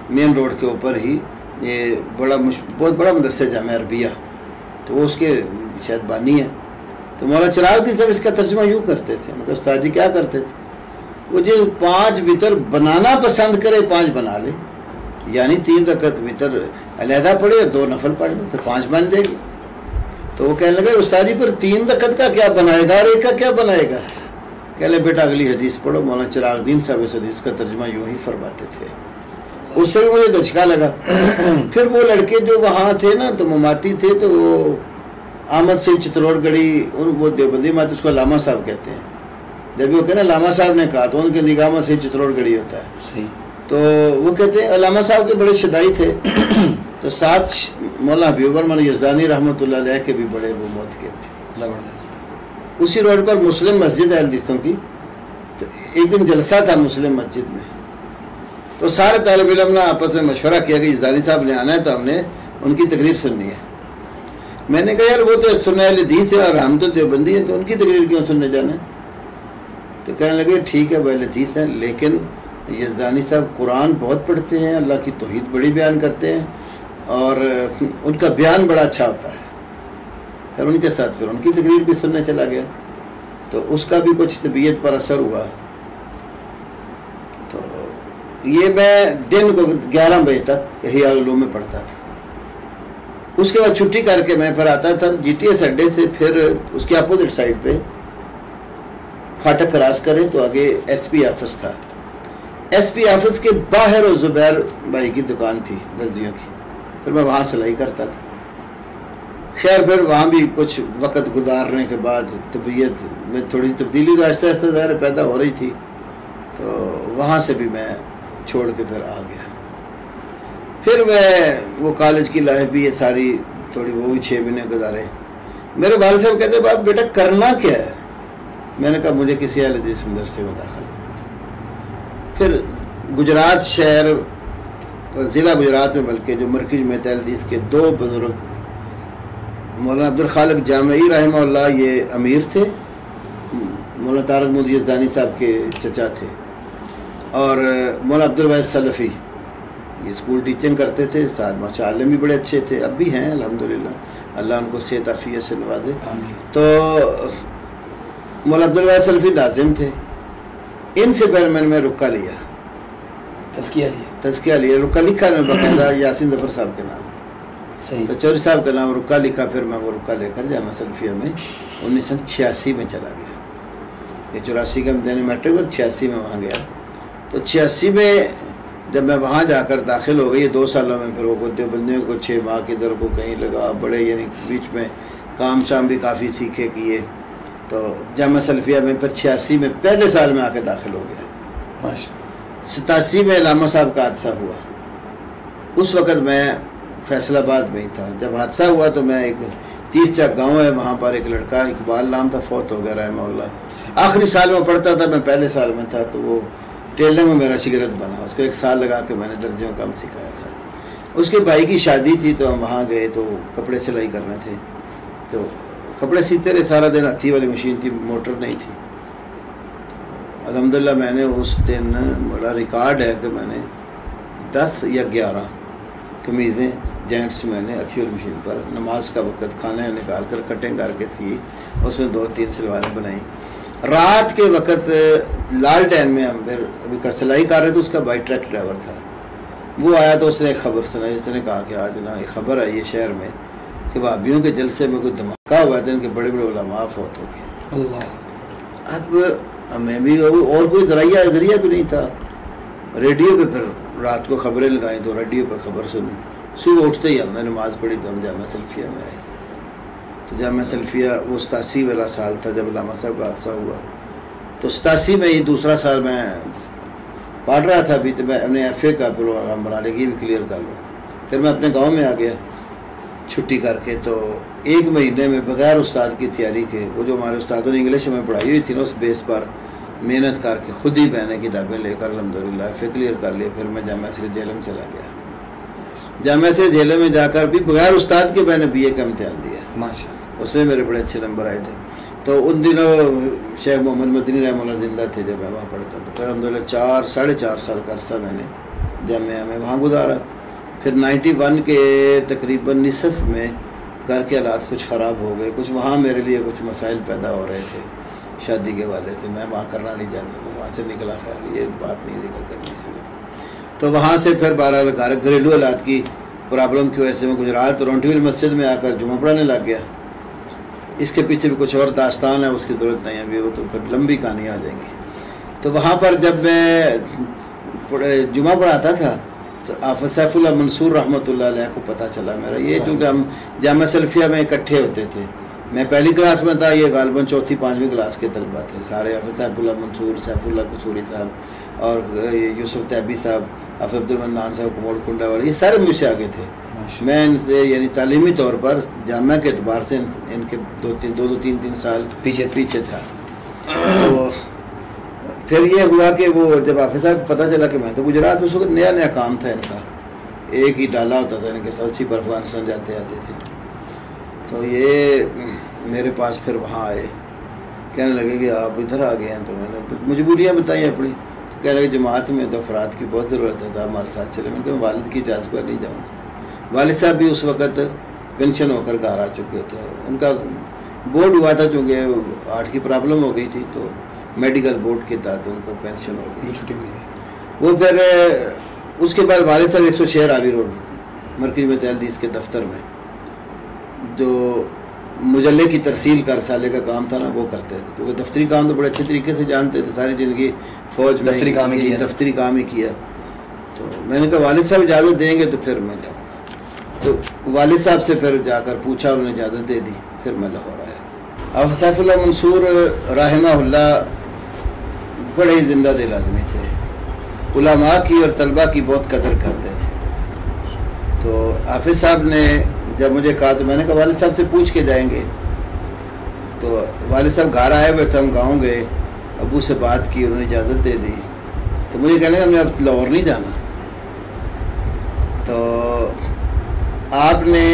مین روڈ کے اوپر ہی یہ بہت بڑا مدرسہ جامعہ عربیہ، تو وہ اس کے شاید بانی ہے۔ تو مولانا چراغ دین صاحب اس کا ترجمہ یوں کرتے تھے، مطلب استاد جی کیا کرتے تھے؟ وہ جو 5 وتر بنانا پسند کرے 5 بنا لے، یعنی 3 رکعت وتر علیحدہ پڑھے اور 2 نفل پڑھ لے تو 5 بن جائے گی۔ تو وہ کہنے لگے استاد جی پر 3 رکعت کا کیا بنائے گا اور 1 کا کیا بنائے گا؟ کہہ لے بیٹا اگلی حدیث پڑھو، مولانا چراغ دین صاحب اس حدیث کا ترجمہ یوں ہی فرماتے تھے۔ اس سے بھی مجھے دھچکا لگا۔ پھر وہ لڑکے جو وہاں تھے نا تو مماتی تھے، تو وہ احمد سنگھ چتروڑ گڑھی، وہ دیوبندی مات اس کو علامہ صاحب کہتے ہیں، جب وہ کہنا علامہ صاحب نے کہا تو ان کے نگاہ میں سنگھ چتروڑ گڑھی ہوتا ہے۔ صحیح۔ تو وہ کہتے ہیں علامہ صاحب کے بڑے شدائی تھے، تو ساتھ مولانا حبیب الرحمن یزدانی رحمۃ اللہ علیہ کے بھی بڑے وہ موت کے تھے۔ اسی روڈ پر مسلم مسجد ہے حدیثوں کی، ایک دن جلسہ تھا مسلم مسجد میں، تو سارے طالب علم نے آپس میں مشورہ کیا کہ زانی صاحب نے آنا ہے تو ہم نے ان کی تقریر سننی ہے۔ میں نے کہا یار وہ تو سننے والے حدیث ہے اور ہم تو دیوبندی ہیں، تو ان کی تقریر کیوں سننے جانا ہے؟ تو کہنے لگے ٹھیک ہے بھائی لطیف ہیں، لیکن یزدانی صاحب قرآن بہت پڑھتے ہیں، اللہ کی توحید بڑی بیان کرتے ہیں اور ان کا بیان بڑا اچھا ہوتا ہے۔ پھر ان کے ساتھ پھر ان کی تقریر بھی سننے چلا گیا، تو اس کا بھی کچھ طبیعت پر اثر ہوا۔ تو یہ میں دن کو 11 بجے تک احیاء العلوم میں پڑھتا تھا۔ اس کے بعد چھٹی کر کے میں پھر آتا تھا جی ٹی ایس اڈے سے، پھر اس کے اپوزٹ سائڈ پہ فاٹک کراس کریں تو آگے ایس پی آفس تھا، ایس پی آفس کے باہر اور زبیر بھائی کی دکان تھی درزیوں کی، پھر میں وہاں سلائی کرتا تھا۔ خیر پھر وہاں بھی کچھ وقت گزارنے کے بعد طبیعت میں تھوڑی تبدیلی تو آہستہ آہستہ ظاہر پیدا ہو رہی تھی، تو وہاں سے بھی میں چھوڑ کے پھر آ گیا۔ پھر میں وہ کالج کی لائف بھی یہ ساری تھوڑی وہ بھی 6 مہینے گزارے۔ میرے والد صاحب کہتے باپ بیٹا کرنا کیا ہے؟ میں نے کہا مجھے کسی اہل حدیث مدرسے میں داخل کرنا تھا۔ پھر گجرات شہر ضلع گجرات میں بلکہ جو مرکز میں اہل حدیث کے 2 بزرگ مولانا عبدالخالق جامعی رحمہ اللہ یہ امیر تھے، مولانا طارق مودودی یزدانی صاحب کے چچا تھے، اور مولانا عبدالواحد سلفی یہ اسکول ٹیچنگ کرتے تھے، ساتھ ماشاء عالم بھی بڑے اچھے تھے، اب بھی ہیں الحمدللہ، اللہ ان کو صحت عافیت سے نوازے۔ تو مولانا عبدالواحد سلفی لازم تھے، ان سے پہلے میں رکہ لیا، تزکیہ لیا، رکہ لکھا میں باقاعدہ یاسین ظفر صاحب کے نام، تو چوری صاحب کا نام رکہ لکھا، پھر میں وہ رکہ لے کر جامعہ سلفیہ میں 1986 میں چلا گیا۔ یہ 84 کا امتحان میٹرک اور 86 میں وہاں گیا۔ تو 86 میں جب میں وہاں جا کر داخل ہو گئی، یہ 2 سالوں میں پھر وہ دیوبندیوں کو 6 ماہ کی در کو کہیں لگا، بڑے یعنی بیچ میں کام شام بھی کافی سیکھے کیے، تو جامعہ سلفیہ میں پھر 86 میں پہلے سال میں آ کے داخل ہو گیا۔ 87 میں علامہ صاحب کا حادثہ ہوا، اس وقت میں فیصل آباد میں ہی تھا۔ جب حادثہ ہوا تو میں ایک 30 چک گاؤں ہے وہاں پر ایک لڑکا اقبال نام تھا، فوت ہو گیا رحمہ اللہ، آخری سال میں پڑھتا تھا، میں پہلے سال میں تھا، تو وہ ٹیلرنگ میں میرا شاگرد بنا، اس کو 1 سال لگا کے میں نے درجیوں کام سکھایا تھا۔ اس کے بھائی کی شادی تھی تو ہم وہاں گئے، تو کپڑے سلائی کرنے تھے، تو کپڑے سیتے رہے سارا دن، ہاتھی والی مشین تھی، موٹر نہیں تھی۔ الحمدللہ میں نے اس دن میرا ریکارڈ ہے کہ میں نے 10 یا 11 قمیضیں جینٹس میں نے ہاتھی والی مشین پر نماز کا وقت کھانے نکال کر کٹنگ کر کے سی، اس میں 2-3 سلواریں بنائیں۔ رات کے وقت لالٹین میں ہم پھر ابھی سلائی کر رہے تھے، اس کا بھائی ٹرک ڈرائیور تھا، وہ آیا تو اس نے ایک خبر سنائی، اس نے کہا کہ آج نا ایک خبر آئی ہے شہر میں کہ وہابیوں کے جلسے میں کوئی دھماکہ ہوا تھا، ان کے بڑے بڑے علماء فوت ہو گئے۔ اب ہمیں بھی اور کوئی ذریعہ بھی نہیں تھا، ریڈیو پہ پھر رات کو خبریں لگائیں تو ریڈیو پہ خبر سنی، صبح اٹھتے ہی ہم نے نماز پڑھی تو ہم جامعہ سلفیہ میں آئے۔ تو جامعہ سلفیہ وہ 87 والا سال تھا جب علامہ صاحب کا حادثہ ہوا، تو 87 میں ہی 2 سال میں پڑھ رہا تھا ابھی، تو میں اپنے ایف اے کا پروگرام بنا لے گی بھی کلیئر کر لوں۔ پھر میں اپنے گاؤں میں آ گیا چھٹی کر کے، تو 1 مہینے میں بغیر استاد کی تیاری کے، وہ جو ہمارے استادوں نے انگلش میں پڑھائی ہوئی تھی نا، اس بیس پر محنت کر کے خود ہی میں نے کتابیں لے کر الحمدللہ ایف اے کلیئر کر لیا۔ پھر میں جامعہ سے جہلم چلا گیا، جامعہ سے جہلم میں جا کر بھی بغیر استاد کے میں نے بی اے کا امتحان دیا، اس میں میرے بڑے اچھے نمبر آئے تھے۔ تو ان دنوں شیخ محمد مدنی رحمہ اللہ زندہ تھے جب میں وہاں پڑھتا تھا۔ پھر الحمدللہ 4-4.5 سال کا عرصہ میں نے جامعہ میں وہاں گزارا۔ پھر 91 کے تقریباً نصف میں گھر کے حالات کچھ خراب ہو گئے، کچھ وہاں میرے لیے کچھ مسائل پیدا ہو رہے تھے شادی کے والے سے، میں وہاں کرنا نہیں چاہتا تھا، وہاں سے نکلا، خیر یہ بات نہیں ذکر کرنی تھی۔ تو وہاں سے پھر بہرحال گھریلو حالات کی پرابلم کی وجہ سے میں گجرات رونٹیول مسجد میں آ کر جمعہ پڑھانے لگ گیا۔ اس کے پیچھے بھی کچھ اور داستان ہے، اس کی ضرورت نہیں ہے ابھی، وہ تو پھر لمبی کہانی آ جائیں گی۔ تو وہاں پر جب میں جمعہ پڑھاتا تھا تو حافظ سیف اللہ منصور رحمۃ اللہ علیہ کو پتہ چلا میرا، یہ چونکہ ہم جامعہ سلفیہ میں اکٹھے ہوتے تھے، میں پہلی کلاس میں تھا، یہ غالباً 4تھی-5ویں کلاس کے طلبہ تھے سارے، حافظ سیف اللہ منصور، سیف اللہ قصوری صاحب اور یوسف تیبی صاحب، حافظ عبد المنان صاحب کموڑ کنڈا والے، یہ سارے مجھ سے آگے تھے۔ میں ان سے یعنی تعلیمی طور پر جامعہ کے اعتبار سے ان کے 2-3 سال پیچھے تھا۔ تو پھر یہ ہوا کہ وہ جب حافظ صاحب کو پتہ چلا کہ میں تو گجرات، اس وقت نیا نیا کام تھا ان کا، ایک ہی ڈالا ہوتا تھا ان کے ساتھ، اسی پر افغانستان جاتے آتے تھے. تو یہ میرے پاس پھر وہاں آئے، کہنے لگے کہ آپ ادھر آ گئے ہیں. تو میں نے مجبوریاں بتائی اپنی. تو کہہ لگے جماعت میں تو افراد کی بہت ضرورت ہے، تو ہمارے ساتھ چلے. میں کہ والد کی اجازت پر نہیں جاؤں گا. والد صاحب بھی اس وقت پینشن ہو کر گھر آ چکے تھے. ان کا بورڈ ہوا تھا، چونکہ ہارٹ کی پرابلم ہو گئی تھی، تو میڈیکل بورڈ کے تحت ان کو پینشن ہو گئی، چھٹی ملی. وہ پھر اس کے بعد والد صاحب 106 راوی روڈ مرکزی میں حدیث کے دفتر میں جو مجلے کی ترسیل کا رسالے کا کام تھا نا وہ کرتے تھے، کیونکہ دفتری کام تو بڑے اچھے طریقے سے جانتے تھے، ساری زندگی فوج میں دفتری کام ہی کیا. تو میں نے کہا والد صاحب اجازت دیں گے تو پھر میں جاؤں. تو والد صاحب سے پھر جا کر پوچھا، انہوں نے اجازت دے دی. پھر میں لاہور آیا. اب سیف اللہ منصور رحمہ اللہ بڑے ہی زندہ دل آدمی تھے، علماء کی اور طلباء کی بہت قدر کرتے تھے. تو حافظ صاحب نے جب مجھے کہا تو میں نے کہا والد صاحب سے پوچھ کے جائیں گے. تو والد صاحب گھر آئے ہوئے تھے، ہم گاؤں گئے، ابو سے بات کی، انہوں نے اجازت دے دی. تو مجھے کہنے ہم نے اب لاہور نہیں جانا. تو آپ نے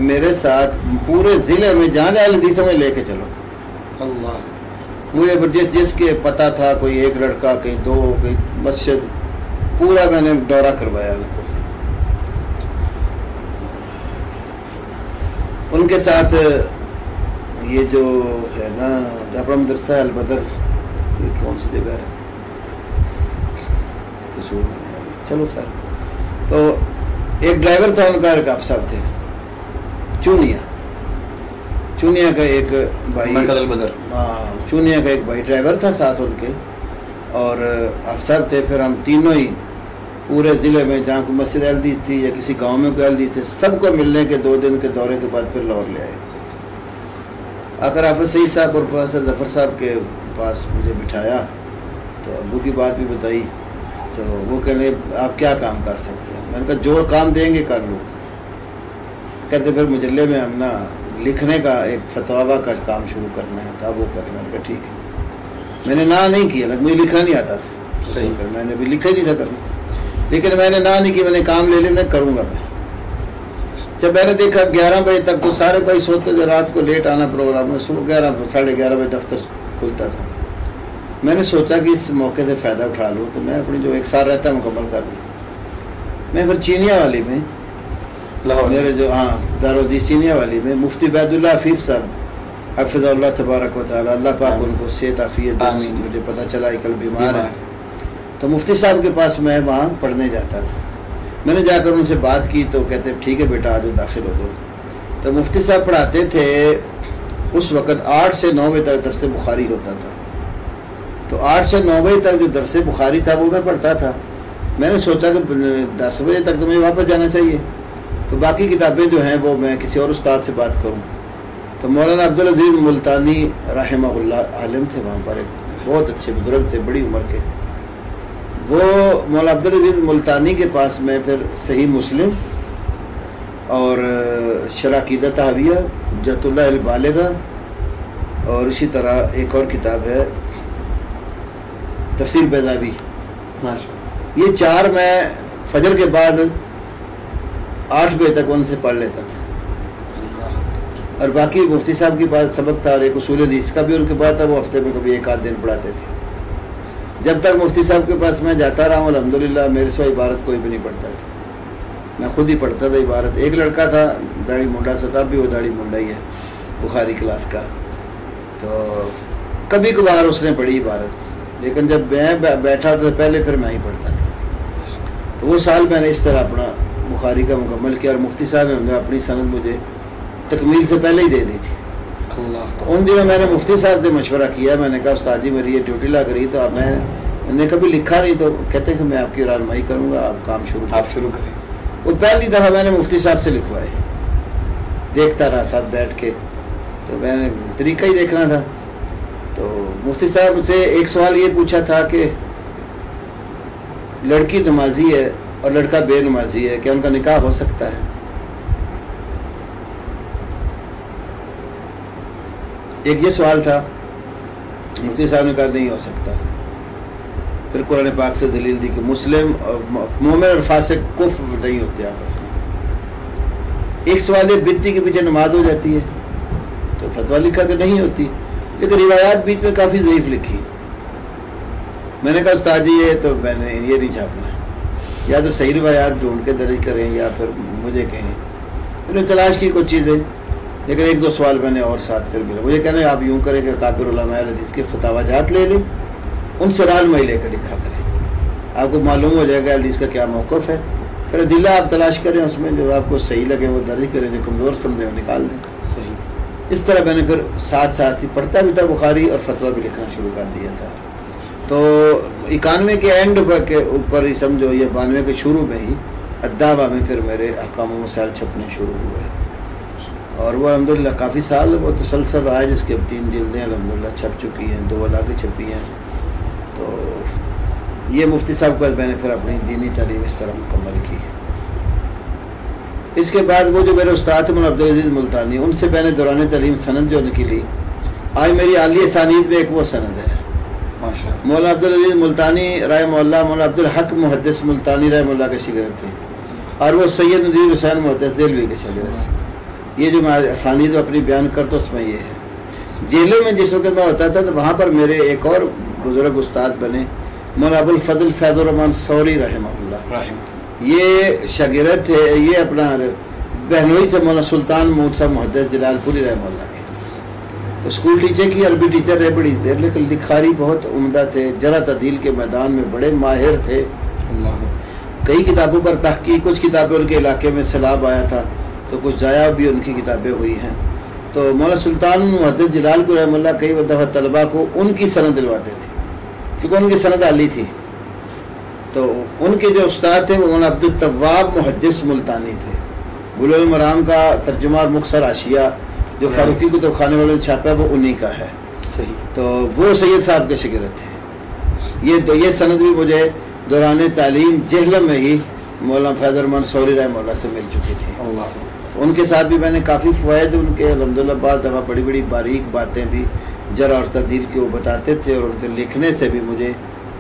میرے ساتھ پورے ضلع میں جہاں جہاں حدیث میں لے کے چلو. اللہ. مجھے جس کے پتہ تھا، کوئی ایک لڑکا، کہیں دو، کہیں مسجد، پورا میں نے دورہ کروایا ان کو. ان کے ساتھ یہ جو ہے نا اپنا مدرسہ البدر، یہ کون سی جگہ ہے، قصور، چلو خیر. تو ایک ڈرائیور تھا ان کا، رکاب صاحب تھے، چونیا کا ایک بھائی، ہاں چونیا کا ایک بھائی ڈرائیور تھا ساتھ ان کے، اور آپ صاحب تھے. پھر ہم تینوں ہی پورے ضلع میں جہاں کو مسجد الحدیث تھی یا کسی گاؤں میں کوئی الحدیث تھے، سب کو ملنے کے 2 دن کے دورے کے بعد پھر لاہور لے آئے. آ کر حافظ سعید صاحب اور پروفیسر ظفر صاحب کے پاس مجھے بٹھایا، تو ابو کی بات بھی بتائی. تو وہ کہنے آپ کیا کام کر سکتے ہیں؟ میں نے کہا جو کام دیں گے کر لوں. کہتے پھر مجلے میں ہم نا لکھنے کا ایک فتوا کا کام شروع کرنا ہے تھا، وہ کرنا. میں نے کہا ٹھیک ہے. میں نے نہ نہیں کیا، مجھے لکھنا نہیں آتا تھا، میں نے بھی لکھا ہی نہیں تھا کبھی، لیکن میں نے نہ نہیں کی، میں نے کام لے لیا، میں کروں گا. میں جب میں نے دیکھا 11 بجے تک تو سارے بھائی سوتے تھے، رات کو لیٹ آنا پروگرام میں، صبح 11 بجے دفتر کھلتا تھا. میں نے سوچا کہ اس موقع سے فائدہ اٹھا لوں، تو میں اپنی جو 1 سال رہتا مکمل کر لوں. میں پھر چینیا والی میں میرے جو دارالحدیث چینیا والی میں مفتی عبید اللہ حفیظ صاحب حفظ اللہ تبارک و تعالی، اللہ پاک ان کو صحت عافیت. مجھے پتہ چلا کہ کل بیمار ہے، تو مفتی صاحب کے پاس میں وہاں پڑھنے جاتا تھا. میں نے جا کر ان سے بات کی تو کہتے ٹھیک ہے بیٹا آ جاؤ، داخل ہو جاؤ. تو مفتی صاحب پڑھاتے تھے اس وقت 8 سے 9 بجے تک درس بخاری ہوتا تھا. تو 8 سے 9 بجے تک جو درس بخاری تھا وہ میں پڑھتا تھا. میں نے سوچا کہ 10 بجے تک تو مجھے واپس جانا چاہیے، تو باقی کتابیں جو ہیں وہ میں کسی اور استاد سے بات کروں. تو مولانا عبدالعزیز ملتانی رحمہ اللہ عالم تھے وہاں پر، ایک بہت اچھے بزرگ تھے بڑی عمر کے. وہ مولانا عبدالعزیز ملتانی کے پاس میں پھر صحیح مسلم اور شرح عقیدہ طحاویہ، حجت اللہ البالغہ، اور اسی طرح ایک اور کتاب ہے تفسیر بیضاوی، یہ 4 میں فجر کے بعد 8 بجے تک ان سے پڑھ لیتا تھا. اور باقی مفتی صاحب کے پاس سبق تھا، اور ایک اصول حدیث کا بھی ان کے پاس تھا، وہ ہفتے میں کبھی 1 آدھ دن پڑھاتے تھے. جب تک مفتی صاحب کے پاس میں جاتا رہا ہوں الحمدللہ میرے سوا عبارت کوئی بھی نہیں پڑھتا تھا، میں خود ہی پڑھتا تھا عبارت. ایک لڑکا تھا داڑھی منڈا سا، تب بھی وہ داڑھی منڈا ہی ہے، بخاری کلاس کا، تو کبھی کبھار اس نے پڑھی عبارت، لیکن جب میں بیٹھا تو پہلے پھر میں ہی پڑھتا تھا. تو وہ سال میں نے اس طرح اپنا بخاری کا مکمل کیا، اور مفتی صاحب نے اپنی سند مجھے تکمیل سے پہلے ہی دے دی تھی. تو ان دنوں میں نے مفتی صاحب سے مشورہ کیا، میں نے کہا استاد جی میری یہ ڈیوٹی لگ رہی، تو میں نے کبھی لکھا نہیں، تو کہتے ہیں کہ میں آپ کی رہنمائی کروں گا، آپ کام شروع کریں. وہ پہلی دفعہ میں نے مفتی صاحب سے لکھوائے، دیکھتا رہا ساتھ بیٹھ کے، تو میں نے طریقہ ہی دیکھنا تھا. تو مفتی صاحب سے ایک سوال یہ پوچھا تھا کہ لڑکی نمازی ہے اور لڑکا بے نمازی ہے، کیا ان کا نکاح ہو سکتا ہے؟ ایک یہ سوال تھا. مفتی صاحب نے کہا نہیں ہو سکتا. پھر قرآن پاک سے دلیل دی کہ مسلم مومن اور فاسق کفر نہیں ہوتے آپس میں. ایک سوال ہے بدتی کے پیچھے نماز ہو جاتی ہے تو فتویٰ لکھا کہ نہیں ہوتی، لیکن روایات بیچ میں کافی ضعیف لکھی. میں نے کہا استاد جی یہ تو میں نے یہ نہیں چھاپنا ہے، یا تو صحیح روایات ڈھونڈ کے درج کریں یا پھر مجھے کہیں. میں نے تلاش کی کچھ چیزیں، لیکن ایک دو سوال میں نے اور ساتھ پھر ملا. مجھے کہنا آپ یوں کریں کہ کابر علماء الحدیث کے فتاوی جات لے لیں، ان سے رہنمائی لے کر لکھا کریں، آپ کو معلوم ہو جائے گا حدیث کا کیا موقف ہے. پھر ادلہ آپ تلاش کریں، اس میں جو آپ کو صحیح لگے وہ درج کریں، جو کمزور سمجھیں وہ نکال دیں. صحیح. اس طرح میں نے پھر ساتھ ساتھ ہی پڑھتا بھی تھا بخاری اور فتویٰ بھی لکھنا شروع کر دیا تھا. تو 91 کے اینڈ کے اوپر ہی سمجھو یا 92 کے شروع میں ہی الدعوہ میں پھر میرے احکام و مسائل چھپنے شروع ہوئے، اور وہ الحمدللہ کافی سال وہ تسلسل رہا ہے، جس کے اب 3 جلدیں الحمدللہ چھپ چکی ہیں، 2 علاقے چھپی ہیں. تو یہ مفتی صاحب کے بعد میں نے پھر اپنی دینی تعلیم اس طرح مکمل کی. اس کے بعد وہ جو میرے استاد مولانا عبدالعزیز ملتانی، ان سے میں نے دوران تعلیم سند جو نکلی، آج میری عالیہ ثانویت میں ایک وہ سند ہے. مولانا عبدالعزیز ملتانی رحمہ اللہ مولانا عبدالحق محدث ملتانی رحمہ اللہ کے شاگرد تھے، اور وہ سید نذیر حسین محدث دہلوی کے شاگرد تھے. یہ جو میں اسانید اپنی بیان کرتا ہوں اس میں یہ ہے. جیلوں میں جس وقت میں ہوتا تھا تو وہاں پر میرے ایک اور بزرگ استاد بنے مولانا ابو الفضل فیض الرحمان سوری رحمہ اللہ. یہ شاگرد تھے، یہ اپنا بہنوئی تھے مولانا سلطان محمود صاحب محدث جلال پوری رحمہ اللہ کے. تو اسکول ٹیچر کی عربی ٹیچر رہے بڑی دیر، لیکن لکھاری بہت عمدہ تھے، جرح تعدیل کے میدان میں بڑے ماہر تھے. کئی کتابوں پر تحقیق، کچھ کتابیں ان کے علاقے میں سیلاب آیا تھا تو کچھ ضائع بھی ان کی کتابیں ہوئی ہیں. تو مولانا سلطان محدث جلال پور رحمہ اللہ کئی دفعہ طلباء کو ان کی سند دلواتے تھے کیونکہ ان کی سند عالی تھی. تو ان کے جو استاد تھے وہ مولانا عبد التواب محدث ملتانی تھے. بلوغ المرام کا ترجمہ اور مختصر حاشیہ جو فاروقی کتب خانے والوں نے چھاپا ہے وہ انہی کا ہے. صحیح. تو وہ سید صاحب کے شاگرد تھے. یہ سند بھی مجھے دوران تعلیم جہلم میں ہی مولانا فیض الرحمان سوری رحمہ اللہ سے مل چکی تھی. ان کے ساتھ بھی میں نے کافی فوائد ان کے الحمدللہ بعض دفعہ بڑی بڑی باریک باتیں بھی جرح اور تعدیل کے وہ بتاتے تھے، اور ان کے لکھنے سے بھی مجھے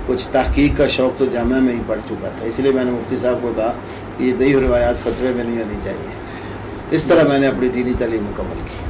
کچھ تحقیق کا شوق تو جامعہ میں ہی پڑ چکا تھا. اس لیے میں نے مفتی صاحب کو کہا کہ یہ ضعیف روایات فتوے میں نہیں آنی چاہیے. اس طرح میں نے اپنی دینی تعلیم مکمل کی.